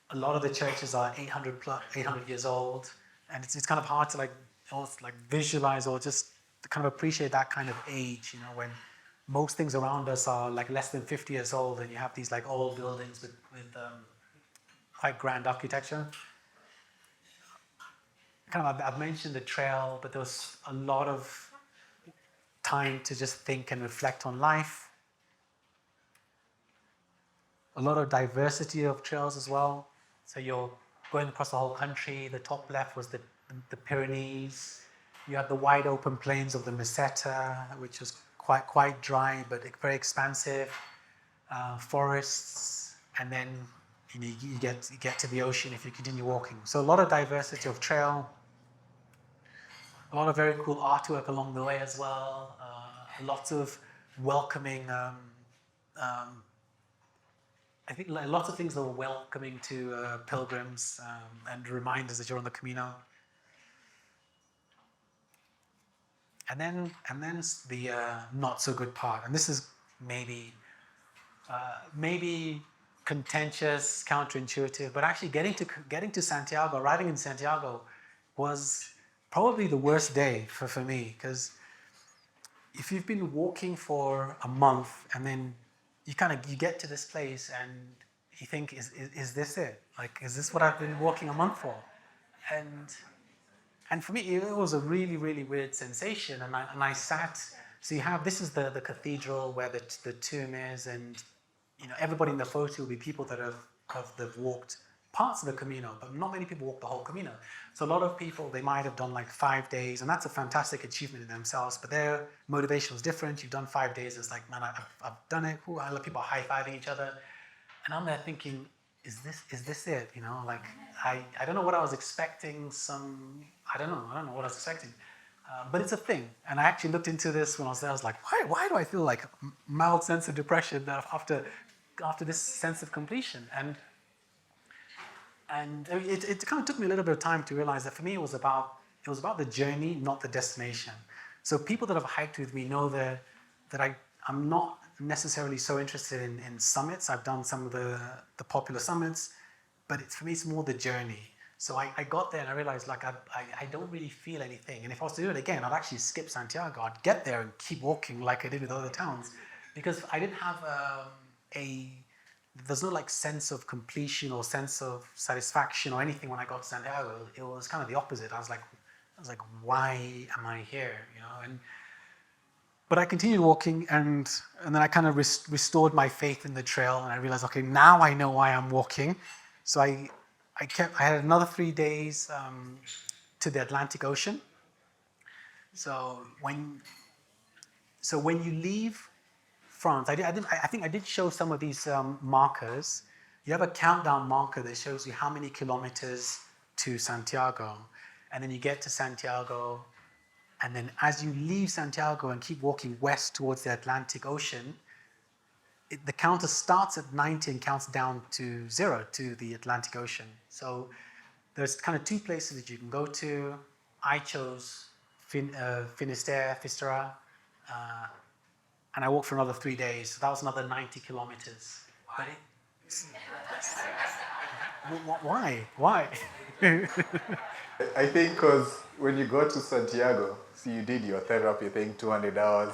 A lot of the churches are 800 years old, and it's kind of hard to almost visualize or just kind of appreciate that kind of age. When most things around us are like less than 50 years old, and you have these like old buildings with quite grand architecture. I've mentioned the trail, but there was a lot of time to just think and reflect on life. A lot of diversity of trails as well. So you're going across the whole country. The top left was the Pyrenees. You have the wide open plains of the Meseta, which was quite dry but very expansive. Forests, and then you get to the ocean if you continue walking. So a lot of diversity of trail. A lot of very cool artwork along the way as well. Lots of welcoming. I think lots of things that were welcoming to pilgrims and reminders that you're on the Camino. And then the not so good part, and this is maybe contentious, counterintuitive, but actually getting to Santiago, arriving in Santiago, was probably the worst day for me, because if you've been walking for a month and then you get to this place and you think, is this it? Like, is this what I've been walking a month for? And for me, it was a really, really weird sensation. And I sat. So you have, this is the cathedral where the tomb is, and everybody in the photo will be people that have walked parts of the Camino, but not many people walk the whole Camino. So a lot of people, they might have done like 5 days, and that's a fantastic achievement in themselves, but their motivation was different. You've done 5 days, it's like, man, I've done it. Ooh, I love people high-fiving each other. And I'm there thinking, is this it? Like, I don't know what I was expecting. I don't know what I was expecting. But it's a thing. And I actually looked into this when I was there. I was like, why do I feel like a mild sense of depression after this sense of completion? And it kind of took me a little bit of time to realize that for me it was about the journey, not the destination. So people that have hiked with me know that I'm not necessarily so interested in summits. I've done some of the popular summits, but for me it's more the journey. So I got there and I realized, like, I don't really feel anything. And if I was to do it again, I'd actually skip Santiago. I'd get there and keep walking like I did with other towns, because I didn't have there's no like sense of completion or sense of satisfaction or anything when I got to Santiago. It was kind of the opposite. I was like, why am I here? But I continued walking, and then I kind of restored my faith in the trail, and I realized, okay, now I know why I'm walking. So I had another 3 days to the Atlantic Ocean. So when you leave France, I think I did show some of these markers. You have a countdown marker that shows you how many kilometers to Santiago, and then you get to Santiago, and then as you leave Santiago and keep walking west towards the Atlantic Ocean, the counter starts at 90 and counts down to 0 to the Atlantic Ocean. So there's kind of 2 places that you can go to. I chose Finisterre, and I walked for another 3 days. So that was another 90 kilometers. Why? I think because when you go to Santiago, so you did your therapy thing, 200 hours,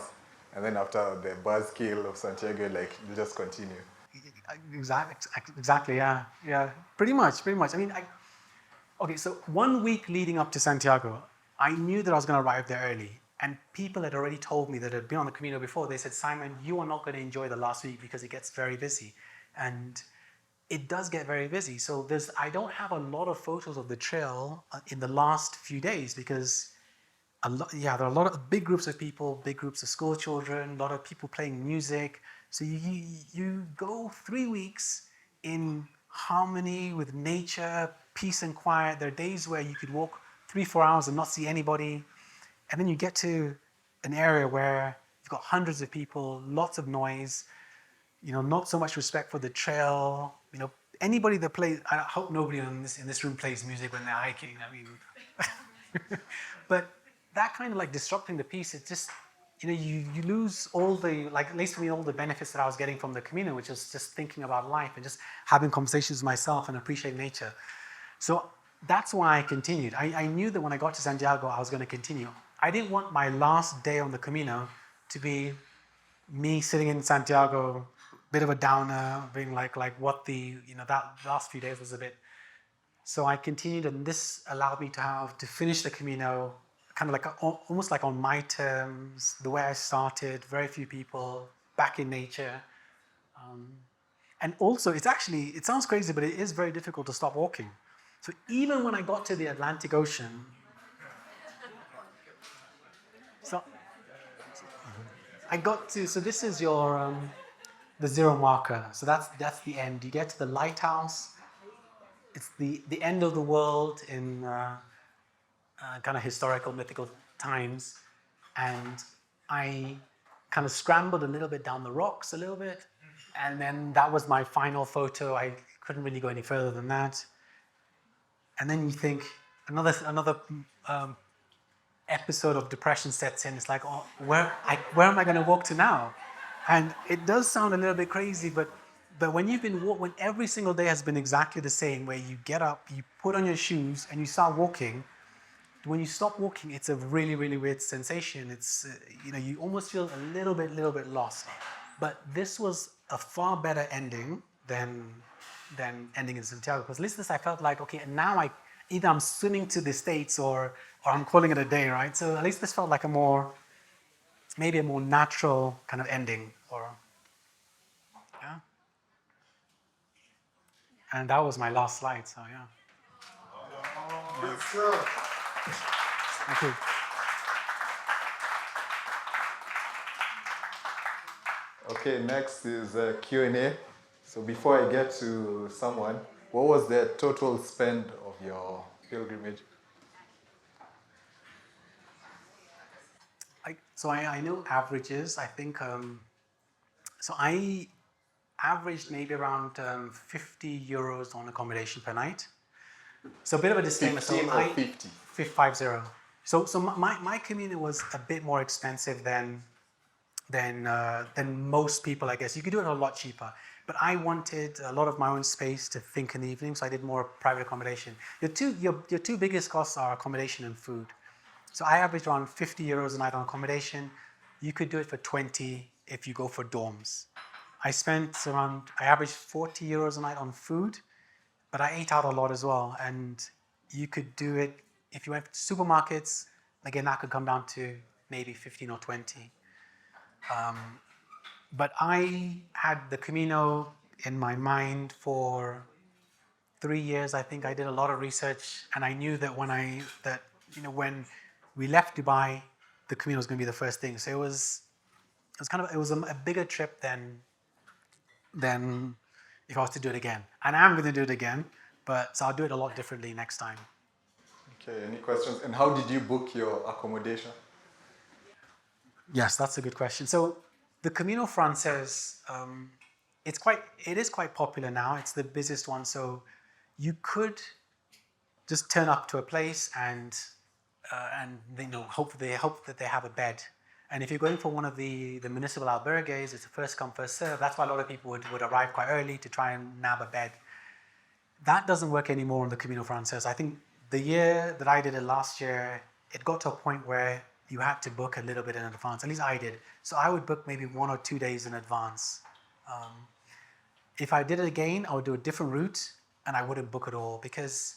and then after the buzzkill of Santiago, like, you just continue. Exactly. Yeah. Pretty much. I mean, okay. So 1 week leading up to Santiago, I knew that I was going to arrive there early, and people had already told me that had been on the Camino before. They said, Simon, you are not going to enjoy the last week because it gets very busy, and it does get very busy. So I don't have a lot of photos of the trail in the last few days, because there are a lot of big groups of people, big groups of school children, a lot of people playing music. So you go 3 weeks in harmony with nature, peace and quiet. There are days where you could walk 3-4 hours and not see anybody. And then you get to an area where you've got hundreds of people, lots of noise, not so much respect for the trail. Anybody that plays, I hope nobody in this room plays music when they're hiking. I mean, but that kind of like disrupting the peace, it just, you lose all the, like, at least for me, all the benefits that I was getting from the Camino, which is just thinking about life and just having conversations with myself and appreciating nature. So that's why I continued. I knew that when I got to Santiago, I was going to continue. I didn't want my last day on the Camino to be me sitting in Santiago, bit of a downer, being like what that last few days was a bit. So I continued, and this allowed me to finish the Camino kind of like almost like on my terms, the way I started, very few people, back in nature. And also, it sounds crazy, but it is very difficult to stop walking. So even when I got to the Atlantic Ocean, so so this is the zero marker. So that's the end. You get to the lighthouse. It's the end of the world in kind of historical, mythical times. And I kind of scrambled a little bit down the rocks a little bit. And then that was my final photo. I couldn't really go any further than that. And then you think another episode of depression sets in. It's like, oh, where am I going to walk to now? And it does sound a little bit crazy, but when when every single day has been exactly the same, where you get up, you put on your shoes, and you start walking. When you stop walking, it's a really, really weird sensation. It's you almost feel a little bit lost. But this was a far better ending than ending in Santiago, because at least this I felt like, okay, and now either I'm swimming to the States or I'm calling it a day, right? So at least this felt like maybe a more natural kind of ending, or yeah. And that was my last slide, so yeah. Good stuff. Thank you. Okay, next is Q&A. So before I get to someone, what was the total spend of your pilgrimage? I know averages. I think so. I averaged maybe around 50 euros on accommodation per night. So a bit of a disclaimer. 15 or 50? 50. So my community was a bit more expensive than most people, I guess. You could do it a lot cheaper. But I wanted a lot of my own space to think in the evening, so I did more private accommodation. Your two biggest costs are accommodation and food. So I averaged around 50 euros a night on accommodation. You could do it for 20 if you go for dorms. I averaged 40 euros a night on food, but I ate out a lot as well. And you could do it if you went to supermarkets. Again, that could come down to maybe 15 or 20. But I had the Camino in my mind for 3 years. I think I did a lot of research, and I knew that when we left Dubai, the Camino was going to be the first thing. So it was a bigger trip than if I was to do it again. And I'm going to do it again, so I'll do it a lot differently next time. Okay, any questions? And how did you book your accommodation? Yes, that's a good question. So the Camino Frances, it is quite popular now. It's the busiest one. So you could just turn up to a place and hope that they have a bed. And if you're going for one of the municipal albergues, it's a first come first serve. That's why a lot of people would arrive quite early to try and nab a bed. That doesn't work anymore on the Camino Frances. I think the year that I did it last year, it got to a point where you had to book a little bit in advance. At least I did. So I would book maybe 1 or 2 days in advance. If I did it again, I would do a different route, and I wouldn't book it all, because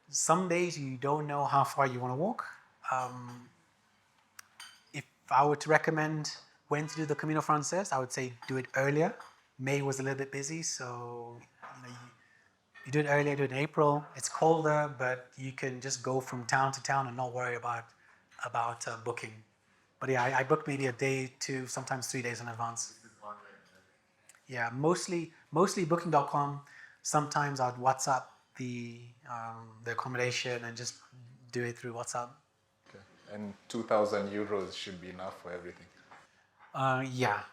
some days you don't know how far you want to walk. If I were to recommend when to do the Camino Frances, I would say do it earlier. May was a little bit busy, so you do it earlier, do it in April. It's colder, but you can just go from town to town and not worry about booking. But yeah, I booked maybe a day, 2, sometimes 3 days in advance. Yeah, mostly booking.com. Sometimes I'd WhatsApp the accommodation and just do it through WhatsApp. Okay. And 2,000 euros should be enough for everything. Yeah.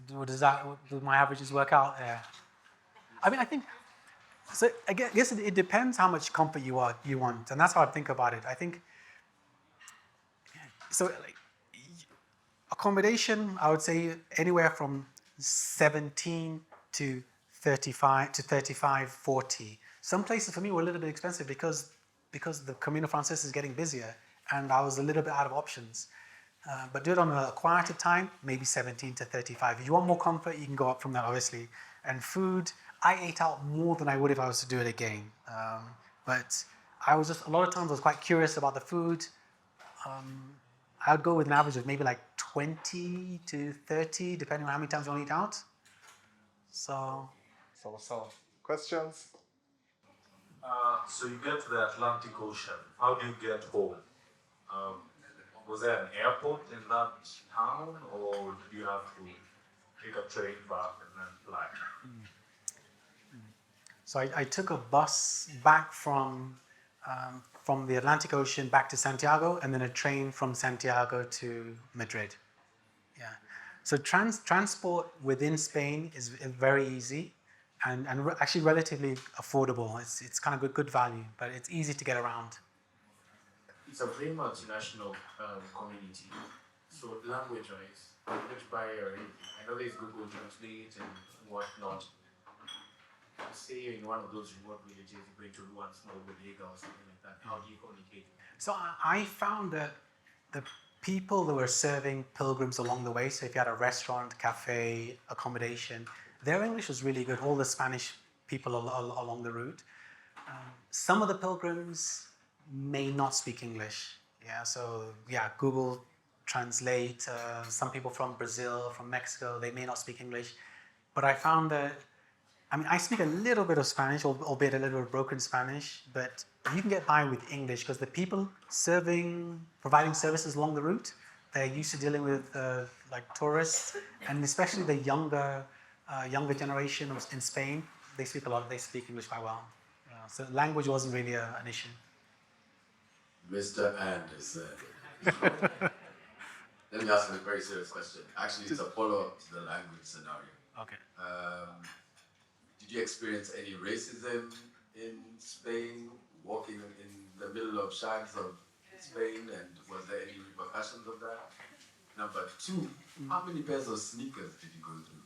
Do my averages work out? Yeah. I mean, I think, so I guess it depends how much comfort you want. And that's how I think about it. I think, so like, accommodation, I would say anywhere from 17 to 35, 40. Some places for me were a little bit expensive because the Camino Frances is getting busier, and I was a little bit out of options. But do it on a quieter time, maybe 17 to 35. If you want more comfort, you can go up from that, obviously. And food, I ate out more than I would if I was to do it again. But I was just, a lot of times I was quite curious about the food. I would go with an average of maybe like 20 to 30, depending on how many times you want to eat out. So, So, questions? So you get to the Atlantic Ocean. How do you get home? Um, was there an airport in that town, or did you have to take a train back and then fly? so I took a bus back from the Atlantic Ocean back to Santiago, and then a train from Santiago to Madrid. Yeah. So transport within Spain is very easy and actually relatively affordable. It's kind of good value, but it's easy to get around. It's a very multinational community. So language-wise, language barrier or anything. I know there's Google Translate and whatnot. Say you're in one of those remote villages, you're going to one small bodega or something like that. How do you communicate? So I found that the people that were serving pilgrims along the way, so if you had a restaurant, cafe, accommodation, their English was really good, all the Spanish people along the route. Some of the pilgrims may not speak English. Yeah, so yeah, Google Translate. Some people from Brazil, from Mexico, they may not speak English. But I found that, I mean, I speak a little bit of Spanish, albeit a little bit of broken Spanish, but you can get by with English because the people providing services along the route, they're used to dealing with like tourists, and especially the younger generation in Spain, they speak English quite well. So language wasn't really an issue. Mr. Anderson. Let me ask you a very serious question. Actually, it's a follow-up to the language scenario. Okay. Did you experience any racism in Spain, walking in the middle of shags of Spain, and was there any repercussions of that? Number two, how many pairs of sneakers did you go through?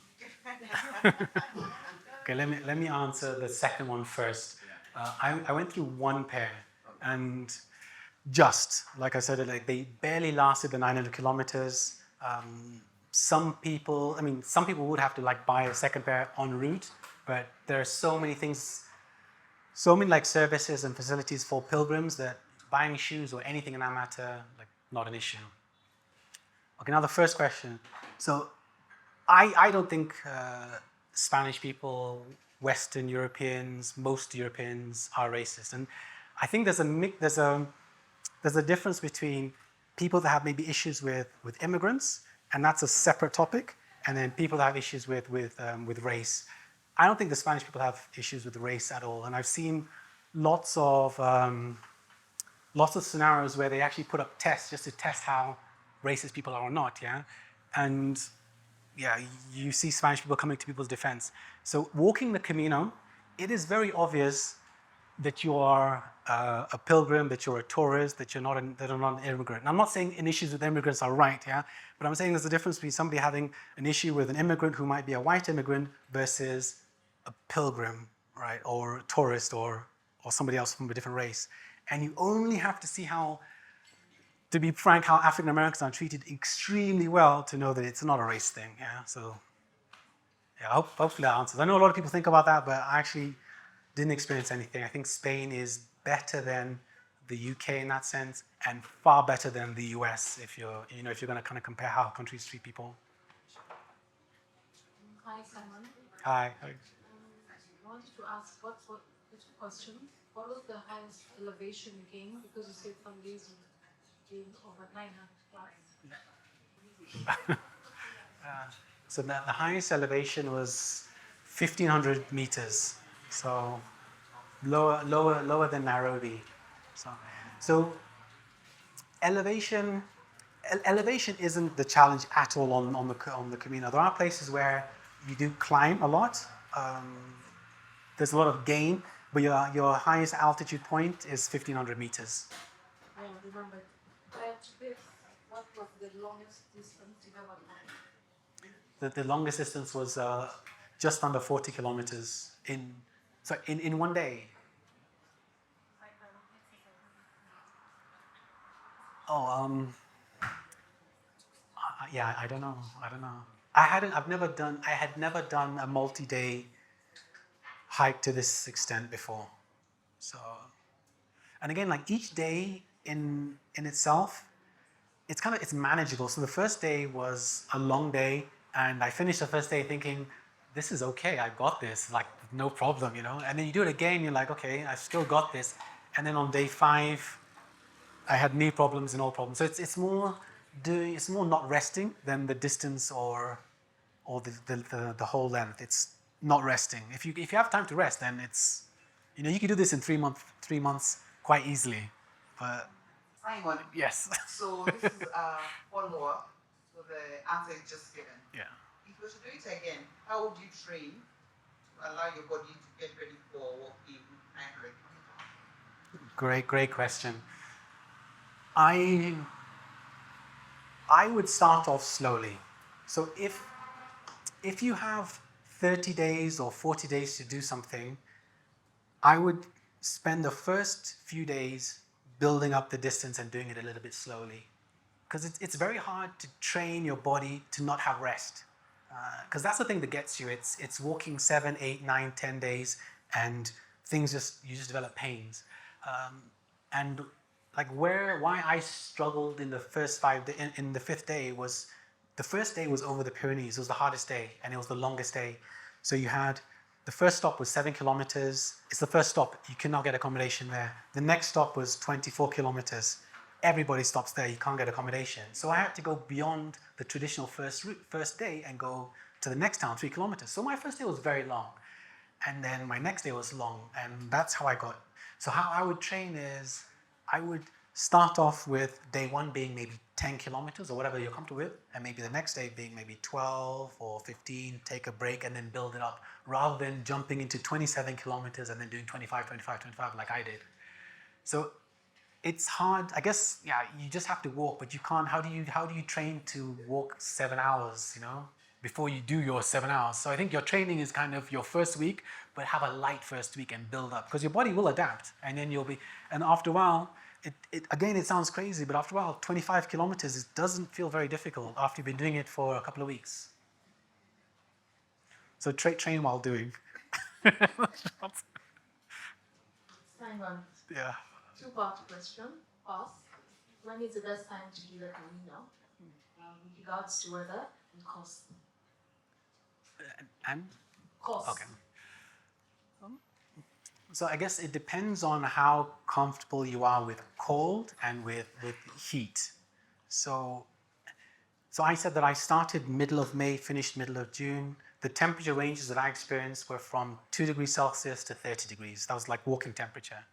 Okay, let me answer the second one first. I went through one pair, and just like I said, like they barely lasted the 900 kilometers. Some people would have to like buy a second pair en route, but there are so many things, so many like services and facilities for pilgrims that buying shoes or anything in that matter, like not an issue. Okay, now the first question. So I don't think Spanish people, Western Europeans, most Europeans are racist, and I think there's a difference between people that have maybe issues with immigrants, and that's a separate topic, and then people that have issues with race. I don't think the Spanish people have issues with race at all, and I've seen lots of scenarios where they actually put up tests just to test how racist people are or not, yeah? And yeah, you see Spanish people coming to people's defense. So walking the Camino, it is very obvious that you are a pilgrim, that you're a tourist, that you're not an immigrant. And I'm not saying issues with immigrants are right, yeah? But I'm saying there's a difference between somebody having an issue with an immigrant who might be a white immigrant versus a pilgrim, right? Or a tourist or somebody else from a different race. And you only have to see how, to be frank, how African Americans are treated extremely well to know that it's not a race thing, yeah? So, yeah, hopefully that answers. I know a lot of people think about that, but I actually didn't experience anything. I think Spain is better than the UK in that sense, and far better than the US if you're going to kind of compare how countries treat people. Hi, Simon. Hi. I wanted to ask which question. What was the highest elevation you gained? Because you said some days you gained over 900 plus. So the highest elevation was 1,500 meters. So lower than Nairobi. So elevation isn't the challenge at all on the Camino. There are places where you do climb a lot. There's a lot of gain, but your highest altitude point is 1,500 meters. I remember. Prior to this, what was the longest distance you ever climbed? The longest distance was just under 40 kilometers in one day. Yeah, I don't know. I had never done a multi-day hike to this extent before. So, and again, like each day in itself, it's manageable. So the first day was a long day, and I finished the first day thinking, this is okay, I got this, like no problem, you know. And then you do it again, you're like, okay, I still got this. And then on day 5, I had knee problems and all problems. So it's more not resting than the distance or the whole length. It's not resting. If you have time to rest, then it's, you know, you can do this in 3 months quite easily. But Simon. yes. So this is a follow-up to the answer you just given. Yeah. If you were to do it again, how would you train to allow your body to get ready for walking 900 kilometers? Great question. I would start off slowly. So if you have 30 days or 40 days to do something, I would spend the first few days building up the distance and doing it a little bit slowly. Because it's very hard to train your body to not have rest. Because that's the thing that gets you. It's walking 7, 8, 9, 10 days and you just develop pains. And like why I struggled in the first 5 days, in the 5th day was, the first day was over the Pyrenees. It was the hardest day and it was the longest day. So you had, the first stop was 7 kilometers. It's the first stop. You cannot get accommodation there. The next stop was 24 kilometers. Everybody stops there. You can't get accommodation. So I had to go beyond the traditional first day and go to the next town, 3 kilometers. So my first day was very long. And then my next day was long. And that's how I got. So how I would train is, I would start off with day 1 being maybe 10 kilometers or whatever you're comfortable with, and maybe the next day being maybe 12 or 15, take a break and then build it up, rather than jumping into 27 kilometers and then doing 25, 25, 25 like I did. So it's hard, I guess, yeah, you just have to walk, but you can't, how do you train to walk 7 hours, you know, before you do your 7 hours? So I think your training is kind of your first week, but have a light first week and build up, because your body will adapt, and then and after a while, it sounds crazy, but after a while, 25 kilometers, it doesn't feel very difficult after you've been doing it for a couple of weeks. So train while doing. Simon, Yeah. 2-part question. First, when is the best time to do the Camino? With regards to weather and cost. And? Cost. Okay. So I guess it depends on how comfortable you are with cold and with heat. So I said that I started middle of May, finished middle of June. The temperature ranges that I experienced were from 2 degrees Celsius to 30 degrees. That was like walking temperature.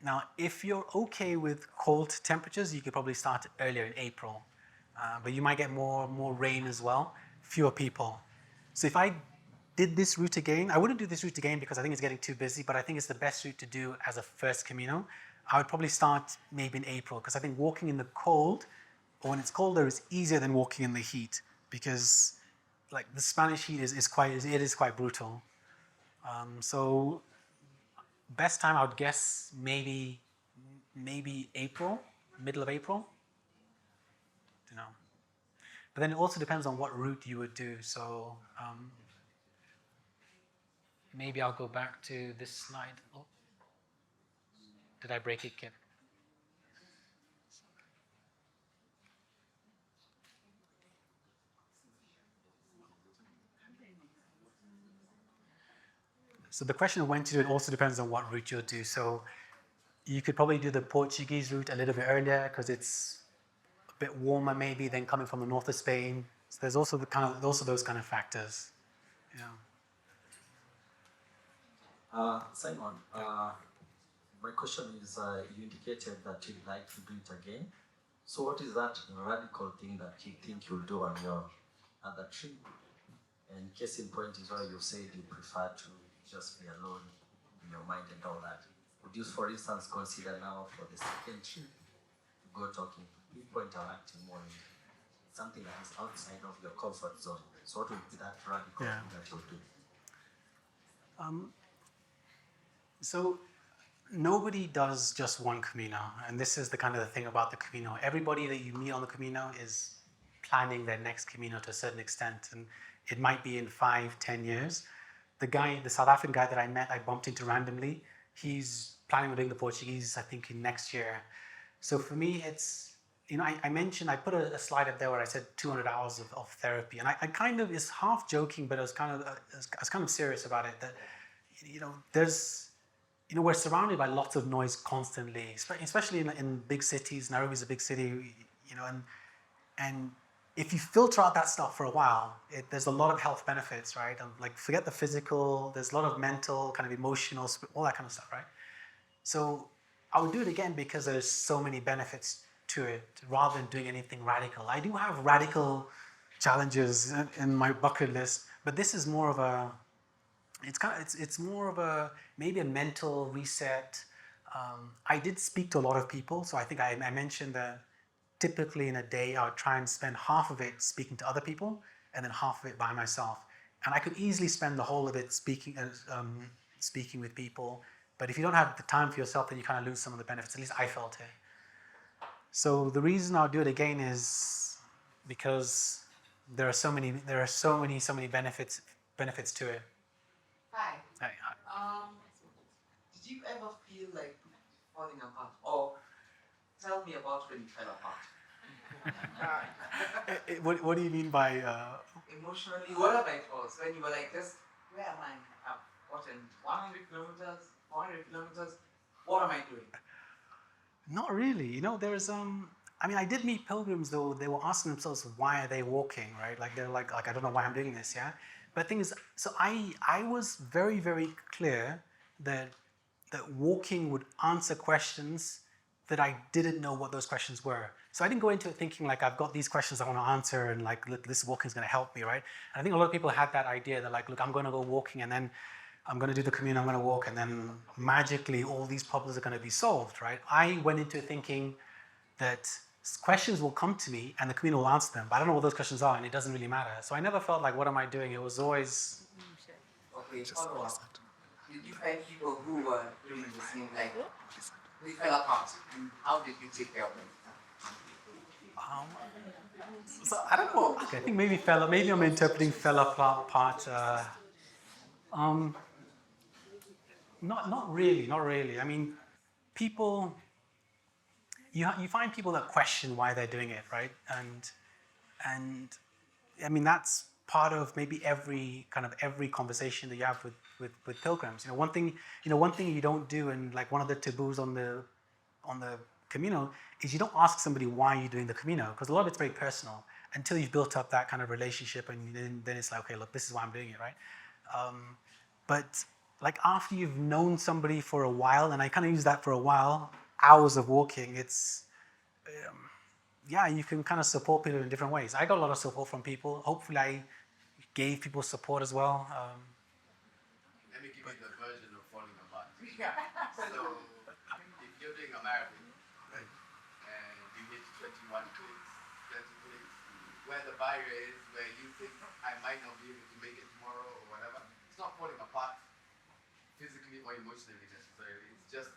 Now, if you're okay with cold temperatures, you could probably start earlier in April. But you might get more rain as well, fewer people. So if I did this route again, I wouldn't do this route again because I think it's getting too busy, but I think it's the best route to do as a first Camino. I would probably start maybe in April, because I think walking in the cold, or when it's colder, is easier than walking in the heat, because like the Spanish heat is quite brutal. So best time, I would guess maybe April, middle of April. You know. But then it also depends on what route you would do. So maybe I'll go back to this slide. Oh. Did I break it, Kit? So the question of when to do it also depends on what route you'll do. So you could probably do the Portuguese route a little bit earlier because it's a bit warmer maybe than coming from the north of Spain. So there's also those kind of factors. Yeah. Simon, my question is, you indicated that you'd like to do it again. So what is that radical thing that you think you'll do on your other trip? And case in point is why you said you prefer to just be alone in your mind and all that. Would you, for instance, consider now for the second trip to go talking to people, interacting more, something that is outside of your comfort zone? So what would be that radical thing that you'll do? So nobody does just one Camino, and this is the kind of the thing about the Camino. Everybody that you meet on the Camino is planning their next Camino to a certain extent, and it might be in 5, 10 years. The South African guy that I met, I bumped into randomly. He's planning on doing the Portuguese, I think, in next year. So for me, it's, I mentioned, I put a slide up there where I said 200 hours of therapy, and I kind of, it's half joking, but I was kind of serious about it. That we're surrounded by lots of noise constantly, especially in big cities. Nairobi's a big city, and if you filter out that stuff for a while, there's a lot of health benefits, right? Like, forget the physical, there's a lot of mental, kind of emotional, all that kind of stuff, right? So I would do it again because there's so many benefits to it, rather than doing anything radical. I do have radical challenges in my bucket list, but this is more of a, it's more of a, maybe a mental reset. I did speak to a lot of people, so I think I mentioned that typically in a day I would try and spend half of it speaking to other people and then half of it by myself. And I could easily spend the whole of it speaking with people. But if you don't have the time for yourself, then you kind of lose some of the benefits. At least I felt it. So the reason I'll do it again is because there are so many benefits to it. Hi. Hi. Did you ever feel like falling apart? Or tell me about when you fell apart. What do you mean by Emotionally, whatever it was, when you were like, this, where am I? I've gotten 100 kilometers, 400 kilometers. What am I doing? Not really. There's I did meet pilgrims though. They were asking themselves, why are they walking, right? Like, they're like I don't know why I'm doing this, yeah. But the thing is, so I was very, very clear that walking would answer questions that I didn't know what those questions were. So I didn't go into it thinking like, I've got these questions I want to answer, and like, look, this walking is going to help me, right? And I think a lot of people had that idea that like, look, I'm going to go walking, and then I'm going to do the Camino, I'm going to walk, and then magically all these problems are going to be solved, right? I went into it thinking that questions will come to me and the Camino will answer them, but I don't know what those questions are, and it doesn't really matter. So I never felt like, what am I doing? It was always... Okay, follow up. Did you find people who were doing the same, like, they fell apart, and how did you take care of them? So I don't know. Okay, I think maybe I'm interpreting fell apart. Not really. I mean, people. You find people that question why they're doing it, right? And I mean, that's part of maybe every conversation that you have with pilgrims. One thing you don't do, and like one of the taboos on the Camino, is you don't ask somebody why you're doing the Camino, because a lot of it's very personal until you've built up that kind of relationship, and then it's like, okay, look, this is why I'm doing it, right? But like after you've known somebody for a while, and I kind of use that for a while, hours of walking, it's you can kind of support people in different ways. I got a lot of support from people. Hopefully I gave people support as well. Let me give you the version of falling apart. So, if you're doing a marathon, right, and you hit 21 clicks, 30 clicks, where the barrier is, where you think, I might not be able to make it tomorrow or whatever, it's not falling apart physically or emotionally necessarily. It's just,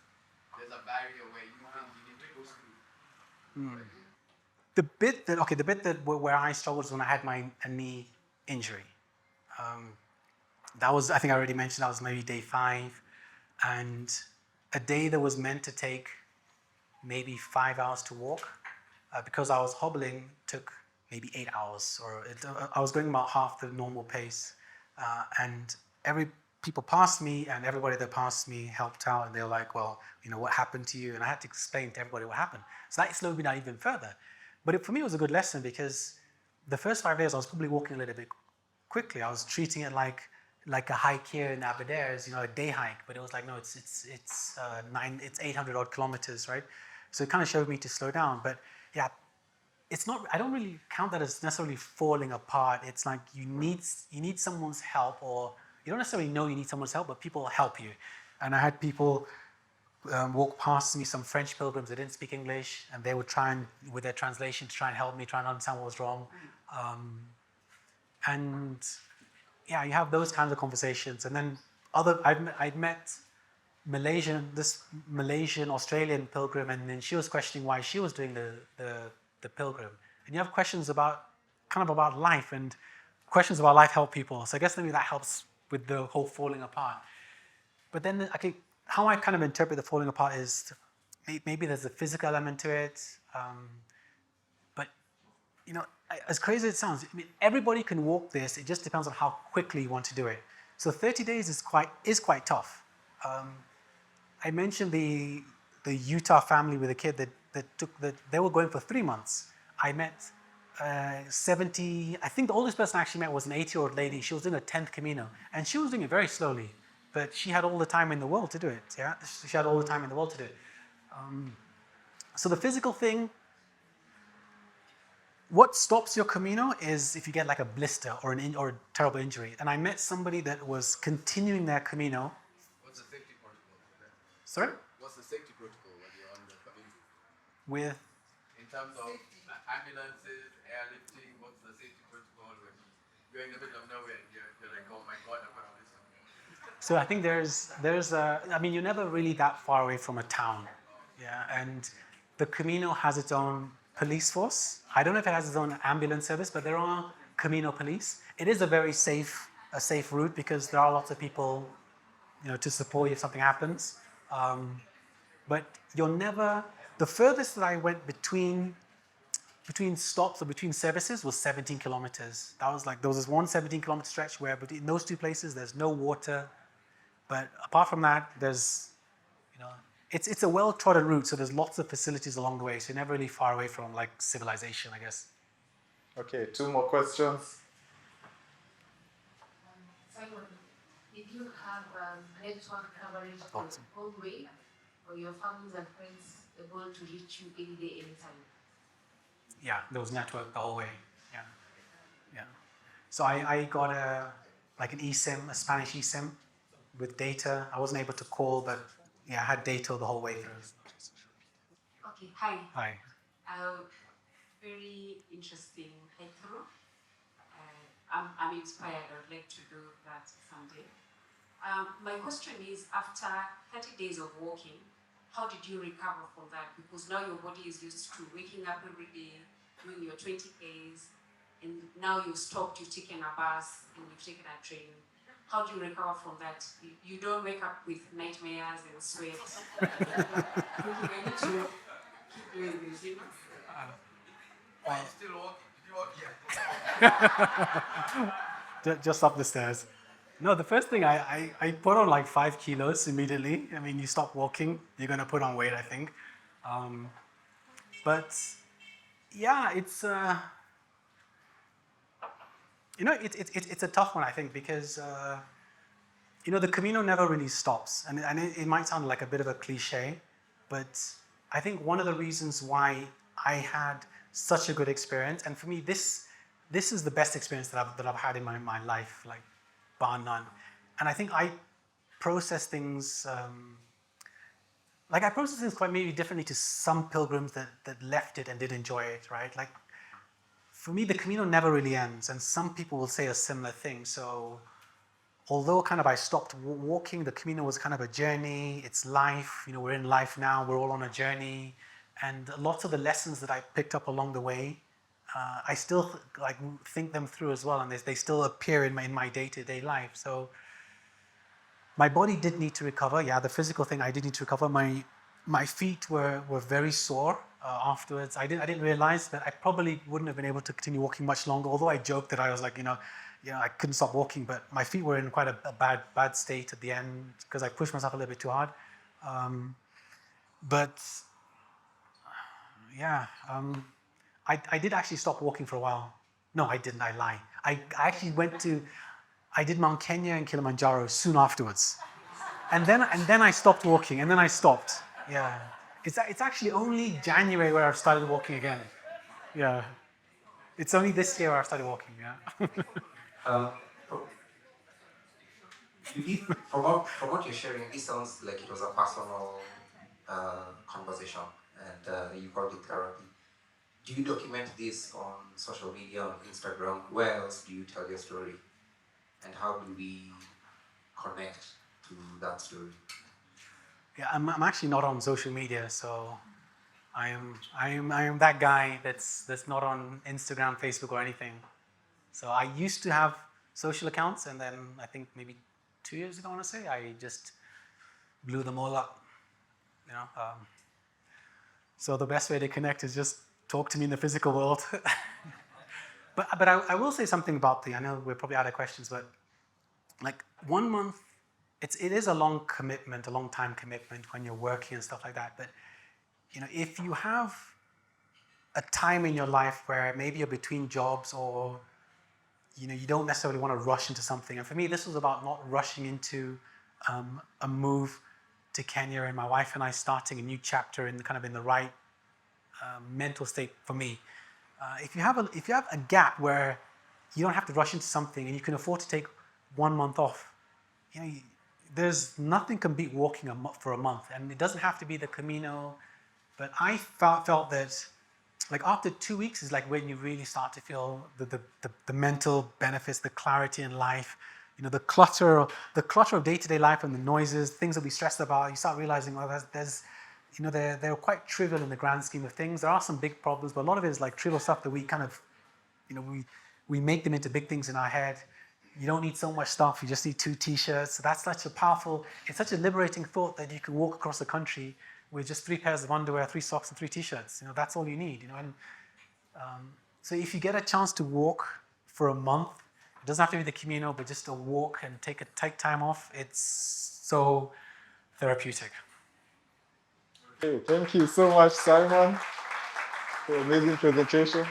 there's a barrier where you think you need to push through. Right? The bit that where I struggled was when I had a knee injury. That was, I think I already mentioned, that was maybe day 5, and a day that was meant to take maybe 5 hours to walk, because I was hobbling, took maybe 8 hours, I was going about half the normal pace, and people passed me, and everybody that passed me helped out, and they were like, well, what happened to you? And I had to explain to everybody what happened. So that slowed me down even further. But for me, it was a good lesson, because the first 5 days I was probably walking a little bit quickly. I was treating it like a hike here in Aberdare, a day hike, but it was like, no, it's 800 odd kilometers, right? So it kind of showed me to slow down. But yeah, it's not, I don't really count that as necessarily falling apart. It's like you need someone's help, or you don't necessarily know you need someone's help, but people help you. And I had people walk past me, some French pilgrims that didn't speak English, and they would try and, with their translation, to try and help me, try and understand what was wrong. And yeah, you have those kinds of conversations. And then I'd met this Malaysian, Australian pilgrim, and then she was questioning why she was doing the pilgrim. And you have questions about kind of about life, and questions about life help people. So I guess maybe that helps with the whole falling apart. But then, okay, how I kind of interpret the falling apart is maybe there's a physical element to it, but as crazy as it sounds, I mean, everybody can walk this. It just depends on how quickly you want to do it. So 30 days is quite tough. I mentioned the Utah family with a kid that they were going for 3 months. I met 70. I think the oldest person I actually met was an 80-year-old lady. She was doing a 10th Camino, and she was doing it very slowly, but she had all the time in the world to do it. Yeah, she had all the time in the world to do it. So the physical thing. What stops your Camino is if you get like a blister or a terrible injury. And I met somebody that was continuing their Camino. What's the safety protocol for that? Sorry? What's the safety protocol when you're on the Camino? With? In terms of ambulances, airlifting, what's the safety protocol when you're in the middle of nowhere and you're like, oh my God, I've got to do something? So I think I mean, you're never really that far away from a town. Yeah, and the Camino has its own police force. I don't know if it has its own ambulance service, but there are Camino police. It is a very safe route because there are lots of people, to support you if something happens. But you're never. The furthest that I went between stops or between services was 17 kilometers. That was like there was this one 17-kilometer stretch where between those two places there's no water, but apart from that there's, it's a well-trodden route, so there's lots of facilities along the way, so you're never really far away from like civilization, I guess. Okay, 2 more questions. Simon, did you have network coverage for the whole way, or your families and friends able to reach you any day, anytime? Yeah, there was network the whole way. Yeah. So I got an eSIM, a Spanish eSIM with data. I wasn't able to call, but yeah, I had data the whole way through. Okay, hi. Hi. Very interesting hike-through. I'm inspired. I would like to do that someday. My question is, after 30 days of walking, how did you recover from that? Because now your body is used to waking up every day, doing your 20 Ks, and now you've stopped, you've taken a bus, and you've taken a train. How do you recover from that? You don't wake up with nightmares and sweat. Thinking, I need to keep doing this, Are you still walking? Did you walk yet? Just up the stairs. No, the first thing I put on like 5 kilos immediately. I mean, you stop walking, you're gonna put on weight, I think. But yeah, it's it's a tough one, I think, because the Camino never really stops, and it might sound like a bit of a cliche, but I think one of the reasons why I had such a good experience, and for me, this is the best experience that I've had in my life, like bar none. And I think I process things quite maybe differently to some pilgrims that left it and did enjoy it, right? Like for me, the Camino never really ends, and some people will say a similar thing. So although kind of I stopped walking, the Camino was kind of a journey. It's life. We're in life now. We're all on a journey, and lots of the lessons that I picked up along the way, I still think them through as well, and they still appear in my day-to-day life. So my body did need to recover. Yeah, the physical thing I did need to recover. My feet were very sore afterwards. I didn't realize that I probably wouldn't have been able to continue walking much longer. Although I joked that I was like, I couldn't stop walking, but my feet were in quite a bad state at the end because I pushed myself a little bit too hard. But yeah, I did actually stop walking for a while. No, I didn't. I lie. I actually I did Mount Kenya and Kilimanjaro soon afterwards, and then I stopped walking, and then I stopped. Yeah, it's actually only January where I've started walking again. Yeah, it's only this year where I've started walking. Yeah. From what you're sharing, this sounds like it was a personal conversation, and you called it therapy. Do you document this on social media, on Instagram? Where else do you tell your story? And how do we connect to that story? Yeah, I'm actually not on social media, so I am that guy that's not on Instagram, Facebook, or anything. So I used to have social accounts, and then I think maybe 2 years ago, I want to say, I just blew them all up. You know, so the best way to connect is just talk to me in the physical world. But I will say something about I know we're probably out of questions, but like 1 month, it is a long commitment, a long time commitment when you're working and stuff like that. But you know, if you have a time in your life where maybe you're between jobs, or you know, you don't necessarily want to rush into something. And for me, this was about not rushing into a move to Kenya, and my wife and I starting a new chapter in the right mental state for me. If you have a gap where you don't have to rush into something and you can afford to take 1 month off, you know, there's nothing can beat walking for a month. And it doesn't have to be the Camino, but I felt that like after 2 weeks is like when you really start to feel the mental benefits, the clarity in life, you know, the clutter of day-to-day life and the noises, things that we stressed about. You start realizing, well, there's you know, they're quite trivial in the grand scheme of things. There are some big problems, but a lot of it is like trivial stuff that we kind of, you know, we make them into big things in our head. You don't need so much stuff. You just need 2 T-shirts. So that's such a powerful, it's such a liberating thought that you can walk across the country with just 3 pairs of underwear, 3 socks, and 3 T-shirts. You know, that's all you need. You know, and so if you get a chance to walk for a month, it doesn't have to be the Camino, but just a walk and take time off. It's so therapeutic. Okay, thank you so much, Simon, for an amazing presentation.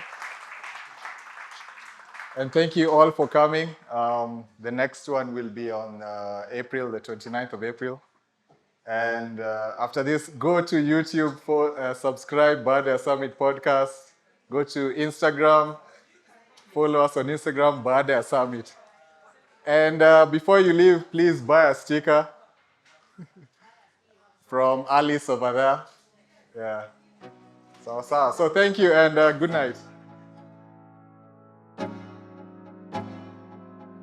And thank you all for coming. The next one will be on April, the 29th of April. And after this, go to YouTube for subscribe, Baada Summit Podcast. Go to Instagram, follow us on Instagram, Baada Summit. And before you leave, please buy a sticker from Alice over there. Yeah. So thank you and good night.